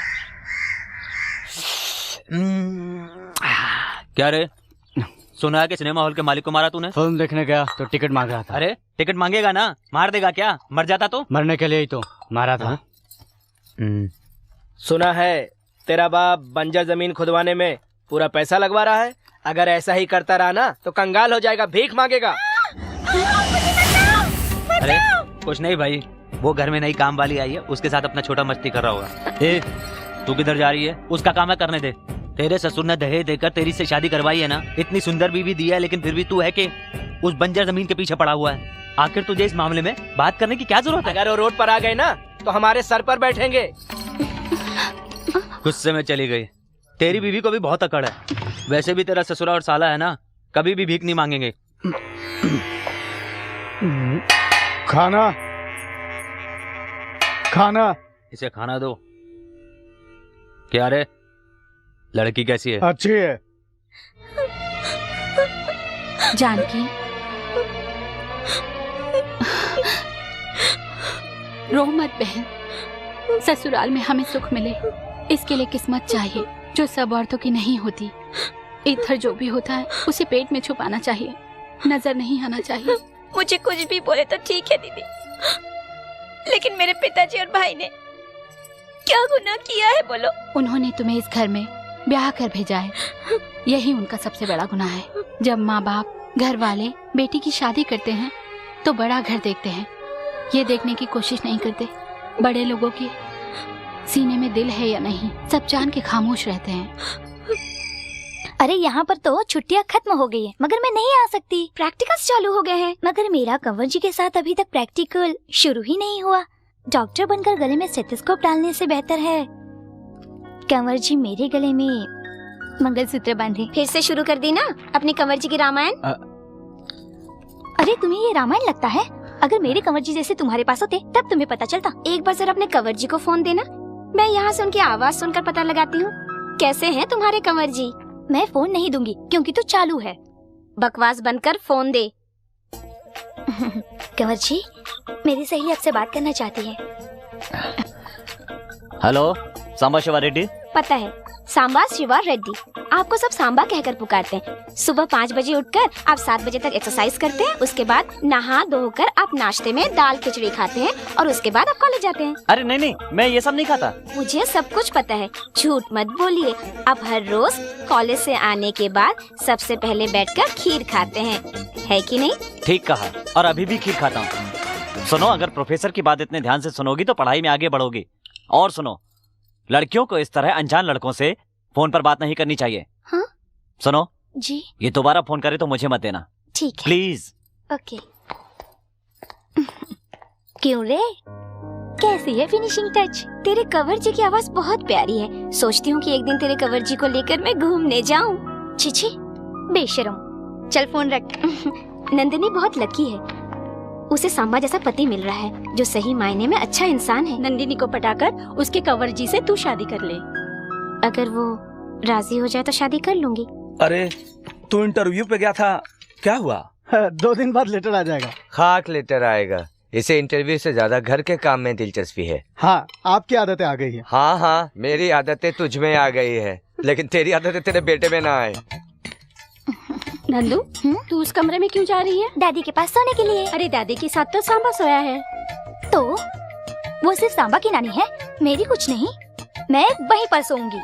क्या रे, सुना है कि सिनेमा हॉल के मालिक को मारा तूने? फिल्म देखने गया तो टिकट मांग रहा था। अरे टिकट मांगेगा ना, मार देगा क्या? मर जाता तो? मरने के लिए ही तो मारा था। सुना है तेरा बाप बंजर जमीन खुदवाने में पूरा पैसा लगवा रहा है। अगर ऐसा ही करता रहा ना तो कंगाल हो जाएगा, भीख मांगेगा। अरे कुछ नहीं भाई, वो घर में नई काम वाली आई है, उसके साथ अपना छोटा मस्ती कर रहा होगा। ए, तू किधर जा रही है? उसका काम है, करने दे। तेरे ससुर ने दहेज देकर तेरी से शादी करवाई है ना, इतनी सुंदर बीवी दी है, लेकिन फिर भी तू है कि उस बंजर जमीन के पीछे पड़ा हुआ है। आखिर तुझे इस मामले में बात करने की क्या जरूरत है? अगर वो रोड पर आ गए ना तो हमारे सर पर बैठेंगे। गुस्से में चली गई। तेरी बीवी को भी बहुत अकड़ है। वैसे भी तेरा ससुरा और साला है ना, कभी भी भीख नहीं मांगेंगे। खाना खाना इसे खाना दो। क्या रे, लड़की कैसी है? अच्छी है। जानकी, रो मत बहन। ससुराल में हमें सुख मिले इसके लिए किस्मत चाहिए, जो सब औरतों की नहीं होती। इधर जो भी होता है उसे पेट में छुपाना चाहिए, नजर नहीं आना चाहिए। मुझे कुछ भी बोले तो ठीक है दीदी, लेकिन मेरे पिताजी और भाई ने क्या गुनाह किया है बोलो? उन्होंने तुम्हें इस घर में ब्याह कर भेजा है, यही उनका सबसे बड़ा गुनाह है। जब माँ बाप, घर वाले बेटी की शादी करते हैं तो बड़ा घर देखते हैं, ये देखने की कोशिश नहीं करते बड़े लोगों के सीने में दिल है या नहीं। सब जान के खामोश रहते हैं। अरे यहाँ पर तो छुट्टियाँ खत्म हो गई है, मगर मैं नहीं आ सकती। प्रैक्टिकल्स चालू हो गए हैं, मगर मेरा कंवर जी के साथ अभी तक प्रैक्टिकल शुरू ही नहीं हुआ। डॉक्टर बनकर गले में स्टेथोस्कोप डालने से बेहतर है कंवर जी मेरे गले में मंगलसूत्र बांधे। फिर से शुरू कर दी ना अपनी कंवर जी की रामायण। अरे तुम्हें ये रामायण लगता है? अगर मेरे कंवर जी जैसे तुम्हारे पास होते तब तुम्हें पता चलता। एक बार जरा अपने कंवर जी को फोन देना, मैं यहाँ से उनकी आवाज सुनकर पता लगाती हूँ कैसे हैं तुम्हारे कंवर जी। मैं फोन नहीं दूंगी क्योंकि तू चालू है। बकवास बंद कर, फोन दे। कंवर जी, मेरी सहेली आपसे बात करना चाहती है। हेलो, सांबा शिवा रेड्डी। पता है, सांबा शिवा रेड्डी। आपको सब सांबा कहकर पुकारते हैं। सुबह 5 बजे उठकर आप 7 बजे तक एक्सरसाइज करते हैं, उसके बाद नहा धोकर आप नाश्ते में दाल खिचड़ी खाते हैं और उसके बाद आप कॉलेज जाते हैं। अरे नहीं नहीं, मैं ये सब नहीं खाता। मुझे सब कुछ पता है, झूठ मत बोलिए। आप हर रोज कॉलेज से आने के बाद सबसे पहले बैठकर खीर खाते हैं, है कि नहीं? ठीक कहा, और अभी भी खीर खाता हूँ। सुनो, अगर प्रोफेसर की बात इतने ध्यान से सुनोगी तो पढ़ाई में आगे बढ़ोगी। और सुनो, लड़कियों को इस तरह अनजान लड़कों से फोन पर बात नहीं करनी चाहिए। हाँ? सुनो जी, ये दोबारा फोन करे तो मुझे मत देना, ठीक है। प्लीज। ओके। क्यों रे, कैसी है फिनिशिंग टच? तेरे कंवर जी की आवाज बहुत प्यारी है। सोचती हूँ कि एक दिन तेरे कंवर जी को लेकर मैं घूमने जाऊँ। छिछी, बेशरम। चल फोन रख। नंदिनी बहुत लकी है, उसे सांबा जैसा पति मिल रहा है जो सही मायने में अच्छा इंसान है। नंदिनी को पटाकर उसके कंवर जी से तू शादी कर ले। अगर वो राजी हो जाए तो शादी कर लूंगी। अरे तू इंटरव्यू पे गया था, क्या हुआ? 2 दिन बाद लेटर आ जाएगा। खाक लेटर आएगा। इसे इंटरव्यू से ज्यादा घर के काम में दिलचस्पी है। हाँ, आपकी आदतें आ गई है। हाँ हाँ, मेरी आदतें तुझ में आ गई है, लेकिन तेरी आदतें तेरे बेटे में ना आए। नंदू, तू उस कमरे में क्यों जा रही है? दादी के पास सोने के लिए। अरे दादी के साथ तो सांबा सोया है। तो वो सिर्फ सांबा की नानी है, मेरी कुछ नहीं। मैं वहीं पर सोऊंगी।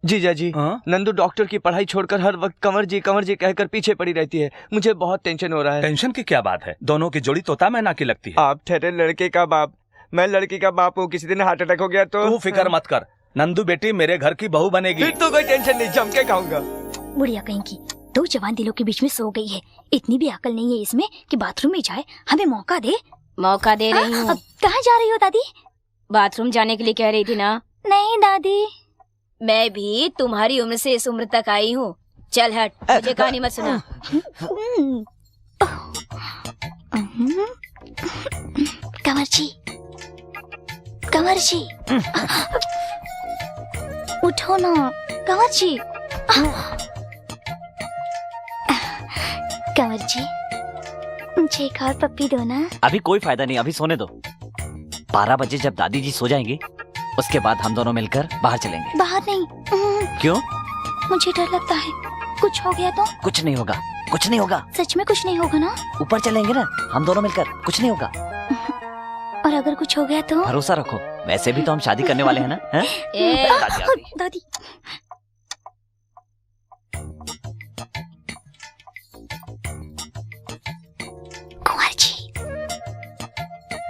जीजा जी, नंदू डॉक्टर की पढ़ाई छोड़कर हर वक्त कंवर जी कहकर पीछे पड़ी रहती है। मुझे बहुत टेंशन हो रहा है। टेंशन की क्या बात है? दोनों की जोड़ी तोता मैना की लगती है। आप ठहरे लड़के का बाप, मैं लड़की का बाप हूँ। किसी दिन हार्ट अटैक हो गया तो तू फिक्र मत कर, नंदू बेटी मेरे घर की बहू बनेगी। फिर तो कोई टेंशन नहीं, जम के खाऊंगा। बुढ़िया कहीं की, दो जवान दिलों के बीच में सो गई है। इतनी भी अकल नहीं है इसमें कि बाथरूम में जाए। हमें मौका दे। मौका दे रही हूँ। कहाँ जा रही हो दादी? बाथरूम जाने के लिए कह रही थी ना? नहीं दादी, मैं भी तुम्हारी उम्र से इस उम्र तक आई हूँ। चल हट, मुझे कहानी मत सुना। कंवर जी उठो ना। कंवर जी, कंवर जी मुझे एक और पप्पी दो ना। अभी कोई फायदा नहीं, अभी सोने दो। 12 बजे जब दादी जी सो जाएंगी उसके बाद हम दोनों मिलकर बाहर चलेंगे। बाहर नहीं। क्यों? मुझे डर लगता है, कुछ हो गया तो? कुछ नहीं होगा, कुछ नहीं होगा। सच में कुछ नहीं होगा ना? ऊपर चलेंगे ना हम दोनों मिलकर, कुछ नहीं होगा। और अगर कुछ हो गया तो? भरोसा रखो, वैसे भी तो हम शादी करने वाले हैं ना। दादी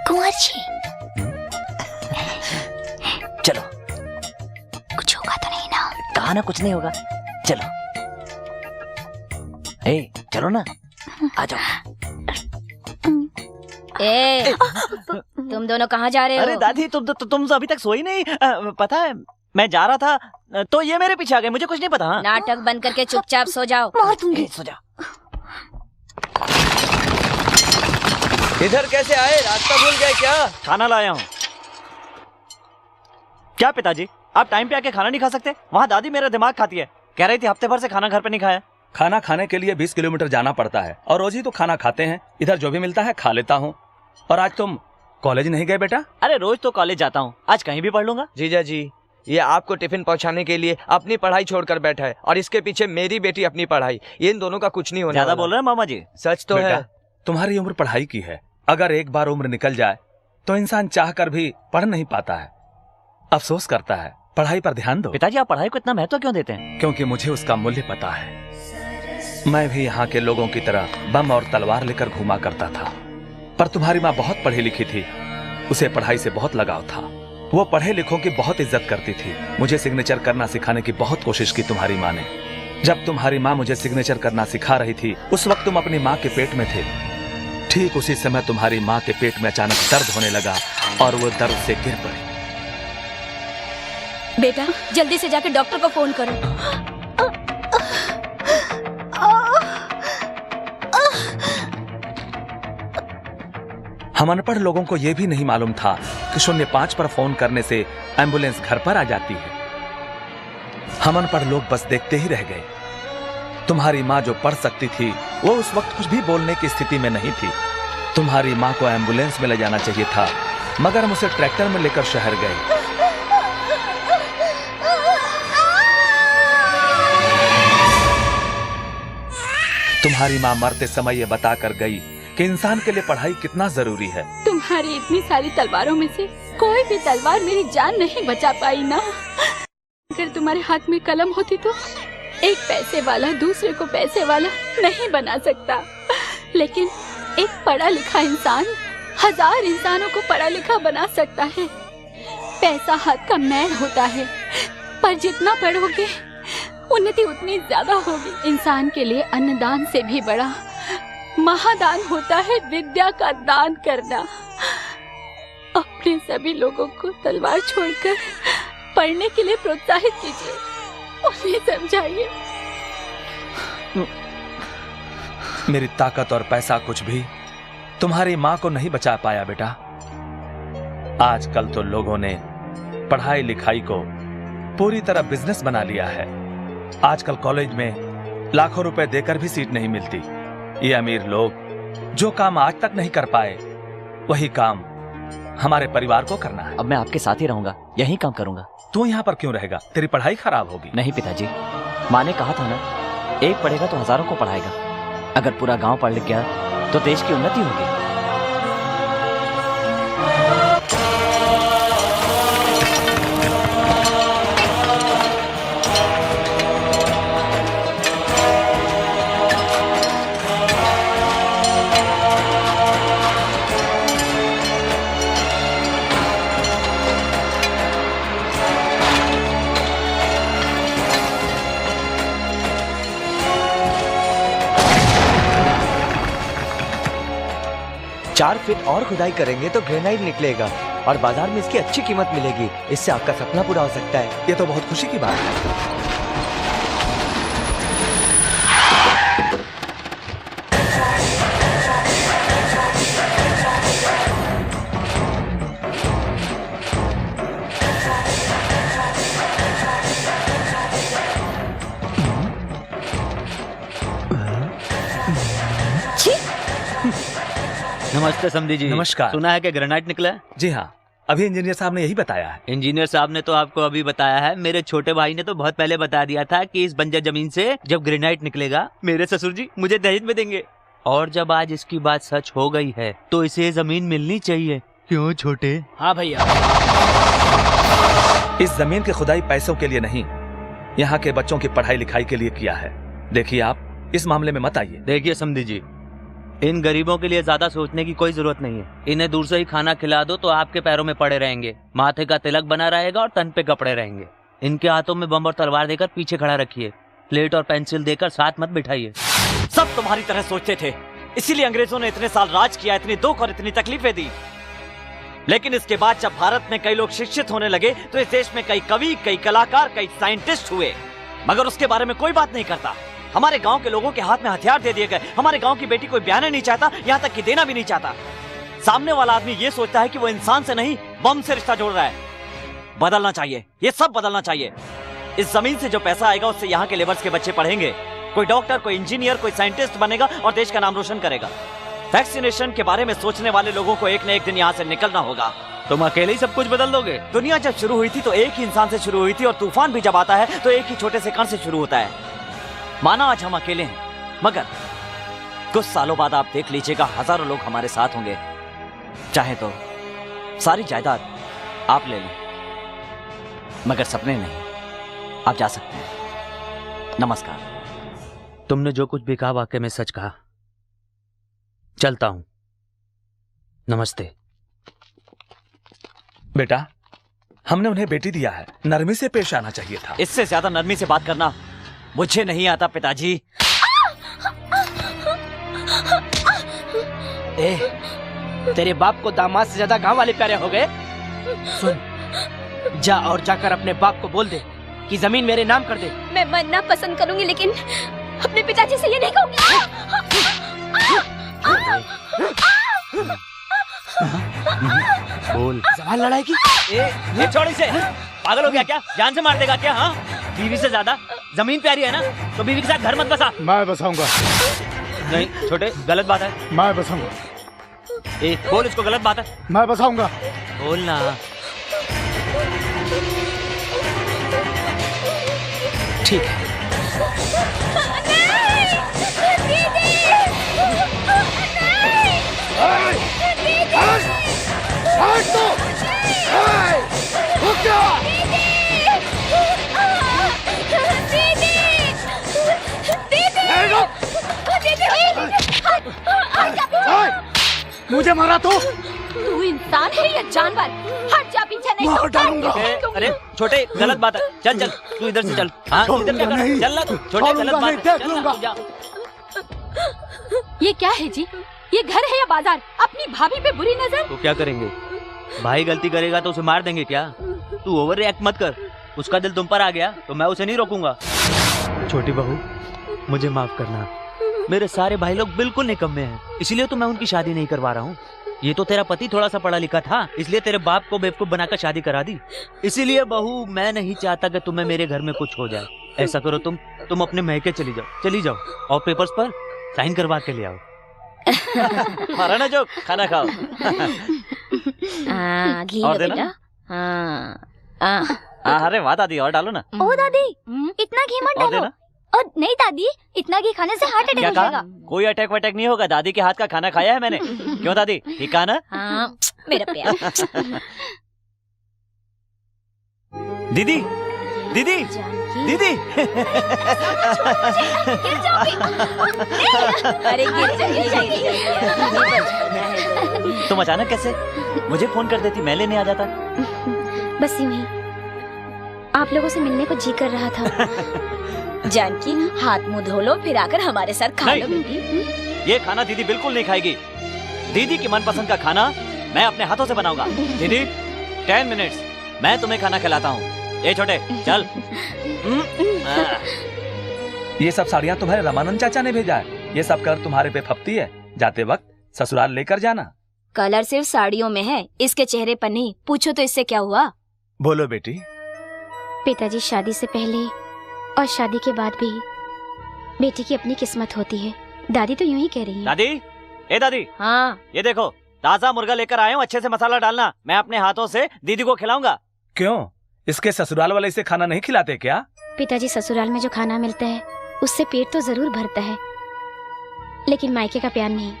कुंवर जी चलो। कुछ होगा तो नहीं ना? कहा ना कुछ नहीं होगा, चलो। ए, चलो ना, आ जाओ। तुम दोनों कहाँ जा रहे हो? अरे दादी तुम अभी तक सोई नहीं। पता है मैं जा रहा था तो ये मेरे पीछे आ गए, मुझे कुछ नहीं पता। नाटक बंद करके चुपचाप सो जाओ। मार दूंगी। सो जाओ। इधर कैसे आए? रास्ता भूल गए क्या? खाना लाया हूँ। क्या पिताजी, आप टाइम पे आके खाना नहीं खा सकते? वहाँ दादी मेरा दिमाग खाती है, कह रही थी हफ्ते भर से खाना घर पे नहीं खाया। खाना खाने के लिए 20 किलोमीटर जाना पड़ता है और रोज ही तो खाना खाते हैं। इधर जो भी मिलता है खा लेता हूँ। और आज तुम कॉलेज नहीं गए बेटा? अरे रोज तो कॉलेज जाता हूँ, आज कहीं भी पढ़ लूंगा। जीजा जी, ये आपको टिफिन पहुंचाने के लिए अपनी पढ़ाई छोड़कर बैठा है और इसके पीछे मेरी बेटी अपनी पढ़ाई। ये इन दोनों का कुछ नहीं होने ज्यादा वाला। बोल रहे हैं मामा जी। सच तो है। तुम्हारी उम्र पढ़ाई की है, अगर एक बार उम्र निकल जाए तो इंसान चाह कर भी पढ़ नहीं पाता है, अफसोस करता है। पढ़ाई पर ध्यान दो। पिताजी आप पढ़ाई को इतना महत्व क्यों देते हैं? क्योंकि मुझे उसका मूल्य पता है। मैं भी यहाँ के लोगों की तरह बम और तलवार लेकर घूमा करता था, पर तुम्हारी माँ बहुत पढ़ी लिखी थी, उसे पढ़ाई से बहुत लगाव था। वो पढ़े लिखों की बहुत इज्जत करती थी। मुझे सिग्नेचर करना सिखाने की बहुत कोशिश की तुम्हारी माँ ने। जब तुम्हारी माँ मुझे सिग्नेचर करना सिखा रही थी उस वक्त तुम अपनी माँ के पेट में थे। ठीक उसी समय तुम्हारी माँ के पेट में अचानक दर्द होने लगा और वो दर्द से गिर पड़ी। बेटा जल्दी से जाके डॉक्टर को फोन करो। हम अनपढ़ लोगों को यह भी नहीं मालूम था कि 05 पर फोन करने से एम्बुलेंस घर पर आ जाती है। हम अनपढ़ लोग बस देखते ही रह गए। तुम्हारी माँ जो पढ़ सकती थी वो उस वक्त कुछ भी बोलने की स्थिति में नहीं थी। तुम्हारी माँ को एम्बुलेंस में ले जाना चाहिए था, मगर हम उसे ट्रैक्टर में लेकर शहर गए। तुम्हारी माँ मरते समय ये बताकर गई कि इंसान के लिए पढ़ाई कितना जरूरी है। तुम्हारी इतनी सारी तलवारों में से कोई भी तलवार मेरी जान नहीं बचा पाई ना। अगर तुम्हारे हाथ में कलम होती तो एक पैसे वाला दूसरे को पैसे वाला नहीं बना सकता, लेकिन एक पढ़ा लिखा इंसान 1000 इंसानों को पढ़ा लिखा बना सकता है। पैसा हाथ का मैल होता है, पर जितना पढ़ोगे उन्नति उतनी ज्यादा होगी। इंसान के लिए अन्नदान से भी बड़ा महादान होता है विद्या का दान करना। अपने सभी लोगों को तलवार छोड़कर पढ़ने के लिए प्रोत्साहित कीजिए, उन्हें समझाइए। मेरी ताकत और पैसा कुछ भी तुम्हारी माँ को नहीं बचा पाया बेटा। आजकल तो लोगों ने पढ़ाई लिखाई को पूरी तरह बिजनेस बना लिया है। आजकल कॉलेज में लाखों रुपए देकर भी सीट नहीं मिलती। ये अमीर लोग जो काम आज तक नहीं कर पाए वही काम हमारे परिवार को करना है। अब मैं आपके साथ ही रहूंगा, यही काम करूंगा। तू यहाँ पर क्यों रहेगा? तेरी पढ़ाई खराब होगी। नहीं पिताजी, माँ ने कहा था ना, एक पढ़ेगा तो हजारों को पढ़ाएगा। अगर पूरा गांव पढ़ लिख गया तो देश की उन्नति होगी। 4 फीट और खुदाई करेंगे तो ग्रेनाइट निकलेगा और बाजार में इसकी अच्छी कीमत मिलेगी। इससे आपका सपना पूरा हो सकता है। ये तो बहुत खुशी की बात है। नमस्ते समधी जी। नमस्कार। सुना है कि ग्रेनाइट निकला है? जी हाँ, अभी इंजीनियर साहब ने यही बताया है। इंजीनियर साहब ने तो आपको अभी बताया है, मेरे छोटे भाई ने तो बहुत पहले बता दिया था कि इस बंजर जमीन से जब ग्रेनाइट निकलेगा मेरे ससुर जी मुझे दहेज में देंगे। और जब आज इसकी बात सच हो गई है तो इसे जमीन मिलनी चाहिए। क्यों छोटे? हाँ भैया। इस जमीन की खुदाई पैसों के लिए नहीं, यहाँ के बच्चों की पढ़ाई लिखाई के लिए किया है। देखिए आप इस मामले में मत आइए। देखिए समधी जी, इन गरीबों के लिए ज्यादा सोचने की कोई जरूरत नहीं है। इन्हें दूर से ही खाना खिला दो तो आपके पैरों में पड़े रहेंगे, माथे का तिलक बना रहेगा और तन पे कपड़े रहेंगे। इनके हाथों में बम और तलवार देकर पीछे खड़ा रखिए, प्लेट और पेंसिल देकर साथ मत बिठाइए। सब तुम्हारी तरह सोचते थे, इसीलिए अंग्रेजों ने इतने साल राज किया, इतनी दुख और इतनी तकलीफें दी। लेकिन इसके बाद जब भारत में कई लोग शिक्षित होने लगे तो इस देश में कई कवि, कई कलाकार, कई साइंटिस्ट हुए, मगर उसके बारे में कोई बात नहीं करता। हमारे गांव के लोगों के हाथ में हथियार दे दिए गए। हमारे गांव की बेटी कोई ब्याह नहीं चाहता, यहाँ तक कि देना भी नहीं चाहता। सामने वाला आदमी ये सोचता है कि वो इंसान से नहीं बम से रिश्ता जोड़ रहा है। बदलना चाहिए, ये सब बदलना चाहिए। इस जमीन से जो पैसा आएगा उससे यहाँ के लेबर्स के बच्चे पढ़ेंगे, कोई डॉक्टर, कोई इंजीनियर, कोई साइंटिस्ट बनेगा और देश का नाम रोशन करेगा। वैक्सीनेशन के बारे में सोचने वाले लोगों को एक न एक दिन यहाँ से निकलना होगा। तुम अकेले ही सब कुछ बदल दोगे? दुनिया जब शुरू हुई थी तो एक ही इंसान से शुरू हुई थी और तूफान भी जब आता है तो एक ही छोटे से कण से शुरू होता है। माना आज हम अकेले हैं, मगर कुछ सालों बाद आप देख लीजिएगा हजारों लोग हमारे साथ होंगे। चाहे तो सारी जायदाद आप ले लें, मगर सपने नहीं। आप जा सकते हैं। नमस्कार। तुमने जो कुछ भी कहा वाकई में सच कहा। चलता हूं। नमस्ते। बेटा, हमने उन्हें बेटी दिया है, नरमी से पेश आना चाहिए था। इससे ज्यादा नरमी से बात करना मुझे नहीं आता पिताजी। तेरे बाप को दामाद से ज्यादा गांव वाले प्यारे हो गए। सुन, जा और जाकर अपने बाप को बोल दे कि जमीन मेरे नाम कर दे। मैं मरना पसंद करूंगी लेकिन अपने पिताजी से ये नहीं कहूंगी। बोल। सवाल लड़ाई की। ये छोड़ इसे। पागल हो गया क्या? जान से मार देगा क्या? हाँ, बीवी से ज्यादा जमीन प्यारी है ना, तो बीवी के साथ घर मत बसा। मैं बसाऊंगा। नहीं छोटे, गलत बात है। मैं बसाऊंगा। बोल इसको, गलत बात है। मैं बसाऊंगा। बोलना। ठीक है। मुझे मारा तो? तू इंसान है या जानवर? हट जा, पीछे नहीं। मार डालूंगा। अरे छोटे, गलत बात है। चल चल, तू इधर से चल। हाँ, इधर से चल। छोटे, गलत बात है। ये क्या है जी? ये घर है या बाजार? अपनी भाभी पे बुरी नजर। तो क्या करेंगे? भाई गलती करेगा तो उसे मार देंगे क्या? तू ओवर रिएक्ट मत कर। उसका दिल तुम पर आ गया तो मैं उसे नहीं रोकूंगा। छोटी बहू, मुझे माफ करना। मेरे सारे भाई लोग बिल्कुल निकम्मे हैं, इसलिए तो मैं उनकी शादी नहीं करवा रहा हूँ। ये तो तेरा पति थोड़ा सा पढ़ा लिखा था, इसलिए तेरे बाप को बेवकूफ बनाकर शादी करा दी। इसीलिए बहू, मैं नहीं चाहता कि तुम्हें मेरे घर में कुछ हो जाए। ऐसा करो, तुम अपने महके चली जाओ और पेपर्स पर साइन करवा के ले आओ। मारा ना जो, खाना खाओ। घी और लो देना? बेटा। अरे वाह दादी, और डालो ना। ओ दादी, इतना घी मत और डालो। देना? और नहीं दादी, इतना घी खाने से हार्ट क्या अटैक हो कहा? जाएगा। कोई अटैक वटैक नहीं होगा। दादी के हाथ का खाना खाया है मैंने। क्यों दादी, ठीक कहा ना? हाँ, मेरा प्यार। दीदी, दीदी, दीदी। अरे गिर जाएगी। तुम अचानक कैसे? मुझे फोन कर देती, मैं लेने आ जाता। बस यूं ही आप लोगों से मिलने को जी कर रहा था। जानकी, हाथ मुंह धो लो, फिर आकर हमारे साथ खा लो बेटी। ये खाना दीदी बिल्कुल नहीं खाएगी। दीदी की मनपसंद का खाना मैं अपने हाथों से बनाऊंगा। दीदी 10 मिनट्स, मैं तुम्हें खाना खिलाता हूँ। ए छोटे चल। ये सब साड़ियाँ तुम्हारे रामानंद चाचा ने भेजा है। ये सब कर तुम्हारे पे फपती है। जाते वक्त ससुराल लेकर जाना। कलर सिर्फ साड़ियों में है, इसके चेहरे पर नहीं। पूछो तो इससे क्या हुआ? बोलो बेटी। पिताजी, शादी से पहले और शादी के बाद भी बेटी की अपनी किस्मत होती है। दादी तो यूं ही कह रही है। दादी, ए दादी। हाँ। ये देखो ताजा मुर्गा लेकर आया हूँ, अच्छे से मसाला डालना। मैं अपने हाथों से दीदी को खिलाऊंगा। क्यों, इसके ससुराल वाले इसे खाना नहीं खिलाते क्या? पिताजी, ससुराल में जो खाना मिलता है उससे पेट तो जरूर भरता है, लेकिन मायके का प्यार नहीं।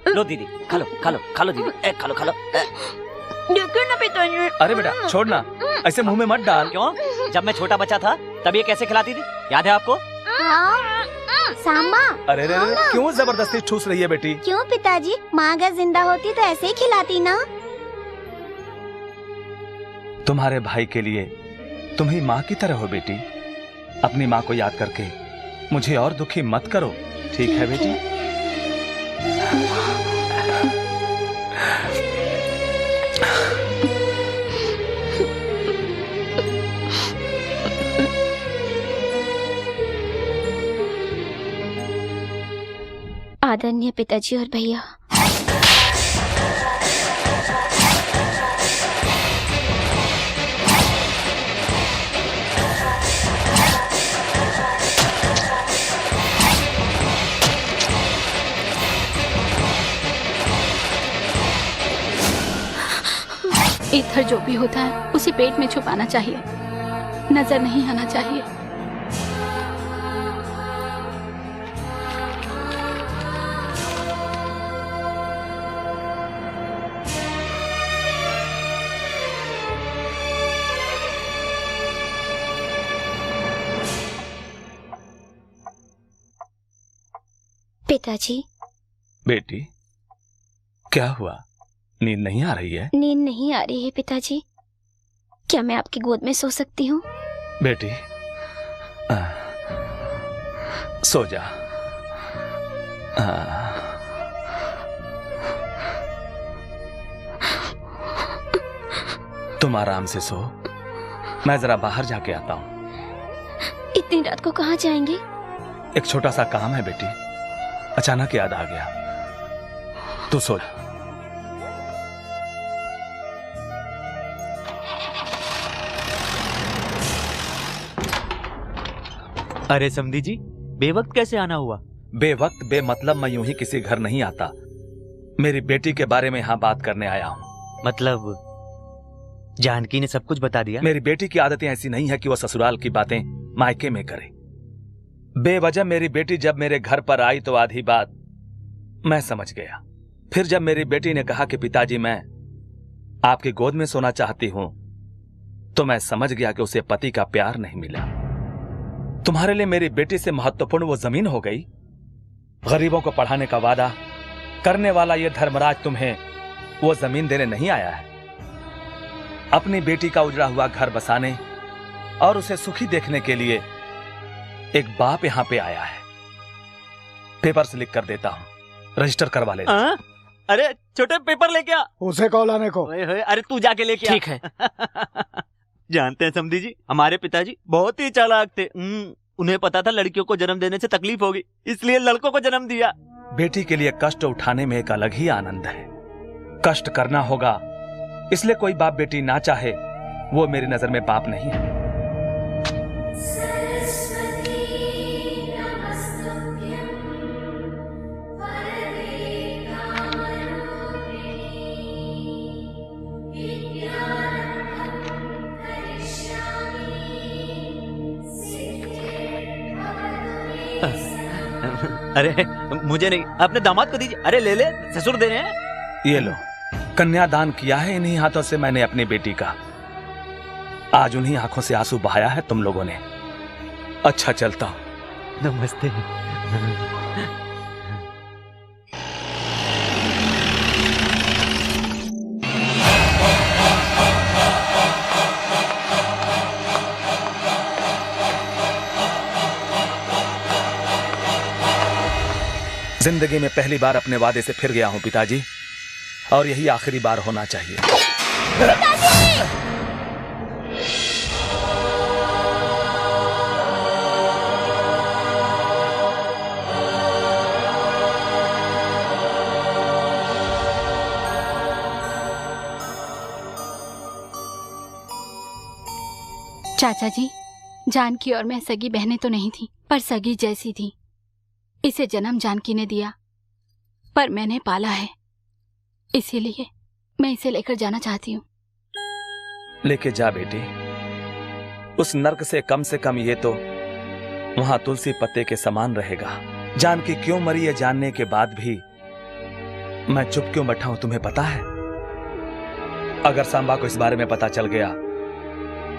लो दीदी, खा लो खा लो खा लो दीदी, खा लो खा लो। देखो ना पिताजी। अरे बेटा छोड़ना, ऐसे मुंह में मत डाल। क्यों, जब मैं छोटा बच्चा था तब ये कैसे खिलाती थी, याद है आपको? सांबा। अरे रे, क्यों जबरदस्ती ठूस रही है बेटी? क्यों पिताजी, माँ अगर जिंदा होती तो ऐसे ही खिलाती ना। तुम्हारे भाई के लिए तुम ही माँ की तरह हो बेटी। अपनी माँ को याद करके मुझे और दुखी मत करो, ठीक है बेटी? आदरणीय पिताजी और भैया, इधर जो भी होता है उसे पेट में छुपाना चाहिए, नजर नहीं आना चाहिए। पिताजी। बेटी क्या हुआ, नींद नहीं आ रही है? नींद नहीं आ रही है पिताजी। क्या मैं आपकी गोद में सो सकती हूँ? बेटी सो जा। तुम आराम से सो, मैं जरा बाहर जाके आता हूँ। इतनी रात को कहाँ जाएंगे? एक छोटा सा काम है बेटी, अचानक याद आ गया। तू सो जा। अरे समधी जी, बेवक्त कैसे आना हुआ? बेवक्त बेमतलब मैं यूं ही किसी घर नहीं आता। मेरी बेटी के बारे में यहाँ बात करने आया हूँ। मतलब जानकी ने सब कुछ बता दिया? मेरी बेटी की आदतें ऐसी नहीं है कि वो ससुराल की बातें मायके में करे। बेवजह मेरी बेटी जब मेरे घर पर आई तो आधी बात मैं समझ गया। फिर जब मेरी बेटी ने कहा कि पिताजी मैं आपकी गोद में सोना चाहती हूं, तो मैं समझ गया कि उसे पति का प्यार नहीं मिला। तुम्हारे लिए मेरी बेटी से महत्वपूर्ण वो जमीन हो गई। गरीबों को पढ़ाने का वादा करने वाला ये धर्मराज तुम्हें वो जमीन देने नहीं आया है। अपनी बेटी का उजड़ा हुआ घर बसाने और उसे सुखी देखने के लिए एक बाप यहां पे आया है। पेपर्स लिख कर देता हूं, रजिस्टर करवा ले। अरे छोटे पेपर लेके आ। उसे कॉल आने को। अरे तू जाके लेके आ। ठीक है। जानते हैं समधी जी, हमारे पिताजी बहुत ही चालाक थे। उन्हें पता था लड़कियों को जन्म देने से तकलीफ होगी, इसलिए लड़कों को जन्म दिया। बेटी के लिए कष्ट उठाने में एक अलग ही आनंद है। कष्ट करना होगा, इसलिए कोई बाप बेटी ना चाहे वो मेरी नजर में पाप नहीं है। अरे मुझे नहीं, अपने दामाद को दीजिए। अरे ले ले, ससुर दे रहे हैं। ये लो, कन्यादान किया है इन्हीं हाथों से मैंने अपनी बेटी का। आज उन्हीं आंखों से आंसू बहाया है तुम लोगों ने। अच्छा चलता हूं। नमस्ते। जिंदगी में पहली बार अपने वादे से फिर गया हूं पिताजी, और यही आखिरी बार होना चाहिए। चाचा जी, जानकी और मैं सगी बहनें तो नहीं थी, पर सगी जैसी थी। इसे जन्म जानकी ने दिया, पर मैंने पाला है, इसीलिए मैं इसे लेकर जाना चाहती हूँ। लेके जा बेटी, उस नर्क से कम ये तो वहां तुलसी पत्ते के समान रहेगा। जानकी क्यों मरी ये जानने के बाद भी मैं चुप क्यों बैठा हूं तुम्हें पता है? अगर सांबा को इस बारे में पता चल गया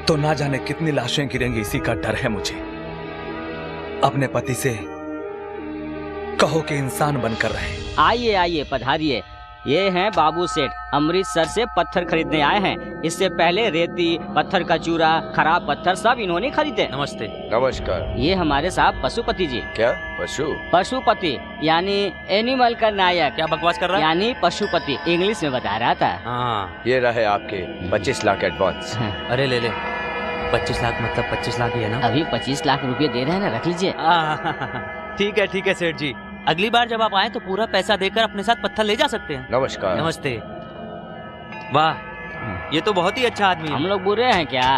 तो ना जाने कितनी लाशें गिरेंगी, इसी का डर है मुझे। अपने पति से कहो कि इंसान बनकर रहे। आइए आइए, पधारिए। ये हैं बाबू सेठ, अमृतसर से पत्थर खरीदने आए हैं। इससे पहले रेती, पत्थर का चूरा, खराब पत्थर सब इन्होंने खरीदे। नमस्ते। नमस्कार। ये हमारे साहब पशुपति जी। क्या पशु? पशुपति यानी एनिमल का नायक। क्या बकवास कर रहा है? यानी पशुपति, इंग्लिश में बता रहा था। हाँ। ये रहे आपके 25 लाख एडवांस। अरे ले ले, 25 लाख मतलब 25 लाख ही है ना? अभी 25 लाख रुपए दे रहे हैं ना, रख लीजिए। ठीक है सेठ जी, अगली बार जब आप आए तो पूरा पैसा देकर अपने साथ पत्थर ले जा सकते हैं। नमस्कार। नमस्ते। वाह, ये तो बहुत ही अच्छा आदमी है। हम लोग बुरे हैं क्या?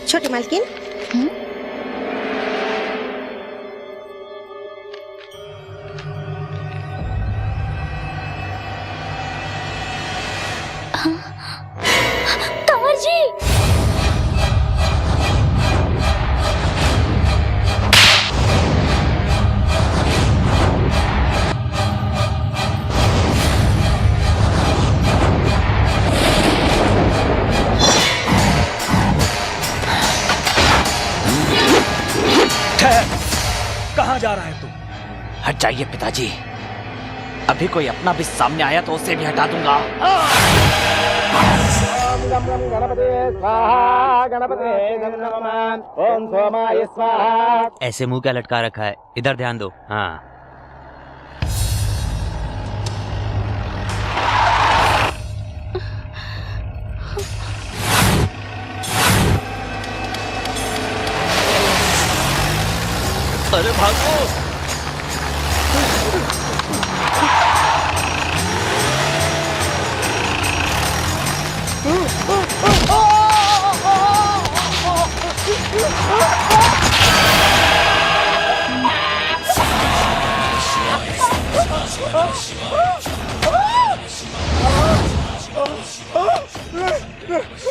छोटी मालकिन, कंवर जी, कहाँ जा रहा है तू? हट जाइए पिताजी, अभी कोई अपना भी सामने आया तो उसे भी हटा दूंगा। ऐसे मुंह क्या लटका रखा है? इधर ध्यान दो। हाँ। अरे भागो!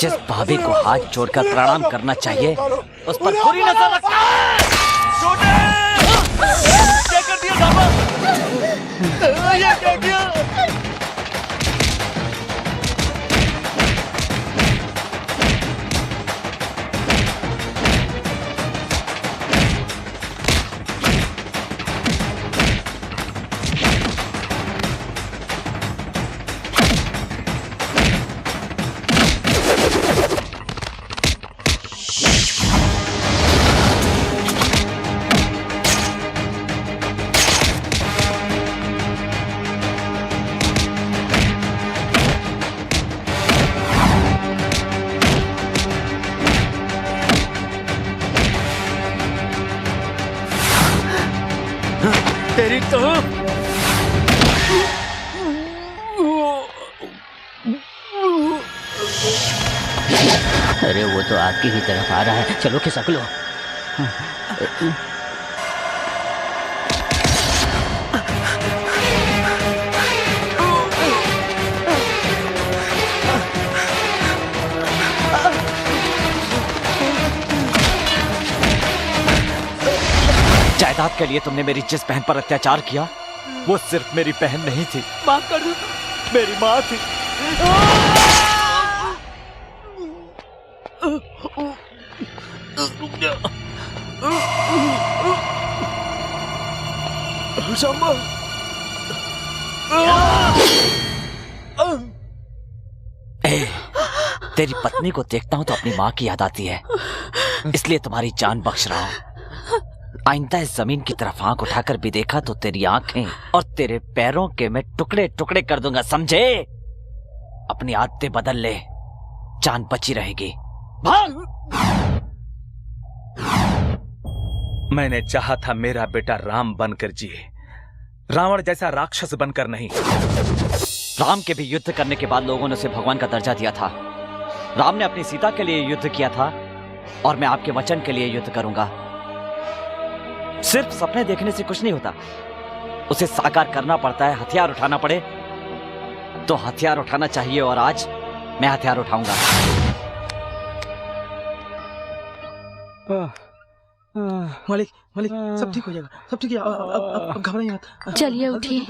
जिस भाभी को हाथ जोड़कर प्रणाम करना चाहिए उस पर बुरी नजर रखना है। क्या कर दिया साहब? ये क्या किया? तेरी तो अरे वो तो आपकी ही तरफ आ रहा है, चलो खिसक लो। जायदाद के लिए तुमने मेरी जिस बहन पर अत्याचार किया वो सिर्फ मेरी बहन नहीं थी, माफ कर दो, मेरी माँ थी। तेरी पत्नी को देखता हूँ तो अपनी माँ की याद आती है, इसलिए तुम्हारी जान बख्श रहा हूँ। आइंदा इस जमीन की तरफ आंख उठाकर भी देखा तो तेरी आंखें और तेरे पैरों के मैं टुकड़े टुकड़े कर दूंगा, समझे? अपनी आदतें बदल ले, जान बची रहेगी। भाग! मैंने चाहा था मेरा बेटा राम बनकर जिए, रावण जैसा राक्षस बनकर नहीं। राम के भी युद्ध करने के बाद लोगों ने उसे भगवान का दर्जा दिया था। राम ने अपनी सीता के लिए युद्ध किया था और मैं आपके वचन के लिए युद्ध करूंगा। सिर्फ सपने देखने से कुछ नहीं होता, उसे साकार करना पड़ता है। हथियार उठाना पड़े तो हथियार उठाना चाहिए, और आज मैं हथियार उठाऊंगा। मालिक मालिक, सब ठीक हो जाएगा, सब ठीक है। अब घबराइए मत। चलिए उठिए,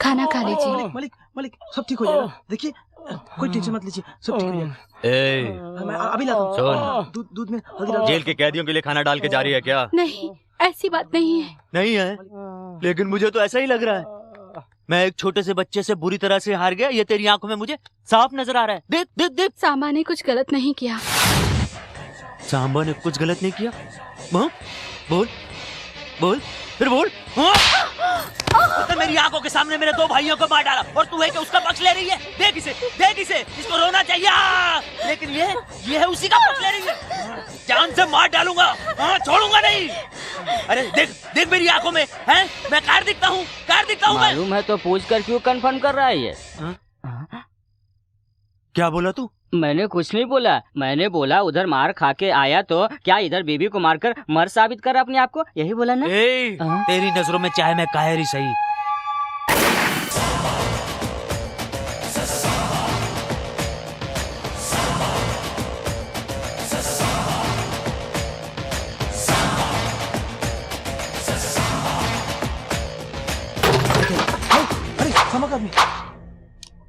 खाना खा लीजिए। मालिक मालिक, सब ठीक हो जाएगा। देखिए, कोई टेंशन मत लीजिए, सब ठीक हो जाएगा। मैं अभी लाता हूँ। दूध में हल्दी डाल। जेल के कैदियों के लिए खाना डाल के जा रही है क्या? नहीं, ऐसी बात नहीं है। नहीं है, लेकिन मुझे तो ऐसा ही लग रहा है। मैं एक छोटे से बच्चे से बुरी तरह से हार गया, ये तेरी आंखों में मुझे साफ नजर आ रहा है। देख देख देख, सांबा ने कुछ गलत नहीं किया। सांबा ने कुछ गलत नहीं किया? हाँ? बोल बोल, फिर बोल। तो मेरी आंखों के सामने मेरे दो भाइयों को मार डाला और तू है कि उसका पक्ष ले रही है। देख इसे, देख इसे, इसको रोना चाहिए। लेकिन ये है उसी का पक्ष ले रही है। जान से मार डालूंगा, हाँ, छोड़ूंगा नहीं। अरे देख देख मेरी आंखों में, हैं? मैं कार दिखता हूँ, कार दिखता हूँ। मालूम है तो पूछ कर क्यों कंफर्म कर रहा है ये? क्या बोला तू? मैंने कुछ नहीं बोला। मैंने बोला उधर मार खा के आया तो क्या इधर बीबी को मारकर मर साबित कर अपने आप को, यही बोला ना? तेरी नजरों में चाहे मैं कायर ही सही।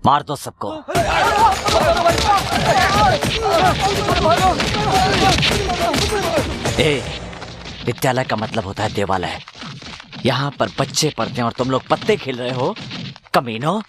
मार दो सबको। विद्यालय का मतलब होता है देवालय। यहाँ पर बच्चे पढ़ते हैं और तुम लोग पत्ते खेल रहे हो, कमीनों।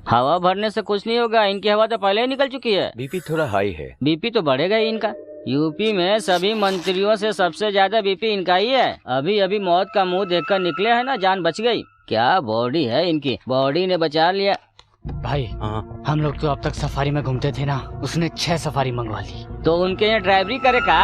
हवा भरने से कुछ नहीं होगा, इनकी हवा तो पहले ही निकल चुकी है। बीपी थोड़ा हाई है। बीपी तो बढ़ेगा ही इनका। यूपी में सभी मंत्रियों से सबसे ज्यादा बीपी इनका ही है। अभी अभी मौत का मुंह देखकर निकले हैं ना, जान बच गई। क्या बॉडी है इनकी, बॉडी ने बचा लिया। भाई हम लोग तो अब तक सफारी में घूमते थे ना, उसने 6 सफारी मंगवा ली। तो उनके यहाँ ड्राइवरी करे का?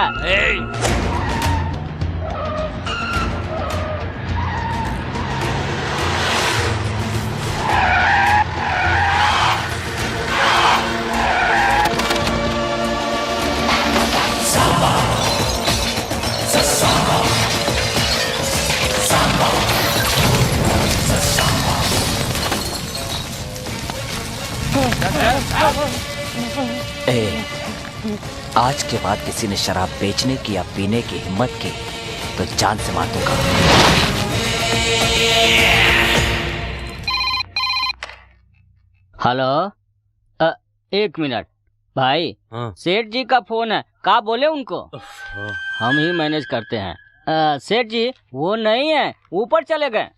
आज के बाद किसी ने शराब बेचने की या पीने की हिम्मत की तो जान से मार दूंगा। हेलो, 1 मिनट भाई। सेठ जी का फोन है, का बोले उनको? हम ही मैनेज करते हैं। सेठ जी वो नहीं है, ऊपर चले गए।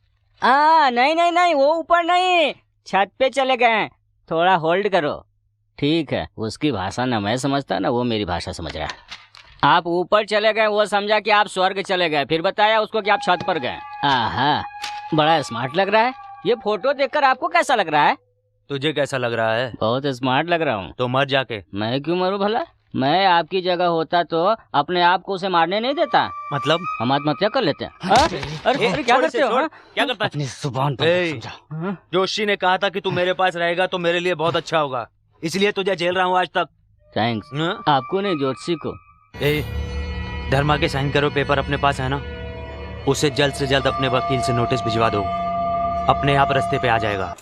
नहीं नहीं नहीं, वो ऊपर नहीं, छत पे चले गए हैं। थोड़ा होल्ड करो। ठीक है, उसकी भाषा ना मैं समझता ना वो मेरी भाषा समझ रहा है। आप ऊपर चले गए, वो समझा कि आप स्वर्ग चले गए, फिर बताया उसको कि आप छत पर गए। आहा, बड़ा स्मार्ट लग रहा है। ये फोटो देखकर आपको कैसा लग रहा है? तुझे कैसा लग रहा है? बहुत स्मार्ट लग रहा हूँ। तो मर जाके। मैं क्यों मरूं भला? मैं आपकी जगह होता तो अपने आप को उसे मारने नहीं देता। मतलब हम आत्महत्या कर लेते हैं। अरे क्या करते हो? क्या करता है? अपनी जुबान पर समझा। जोशी ने कहा था कि तू मेरे पास रहेगा तो मेरे लिए बहुत अच्छा होगा, इसलिए तुझे झेल रहा हूँ आज तक। थैंक्स। आपको नहीं, जोशी को। धर्मा के साइन करो पेपर अपने पास है ना, उसे जल्द से जल्द अपने वकील से नोटिस भिजवा दो, अपने आप रास्ते पे आ जाएगा।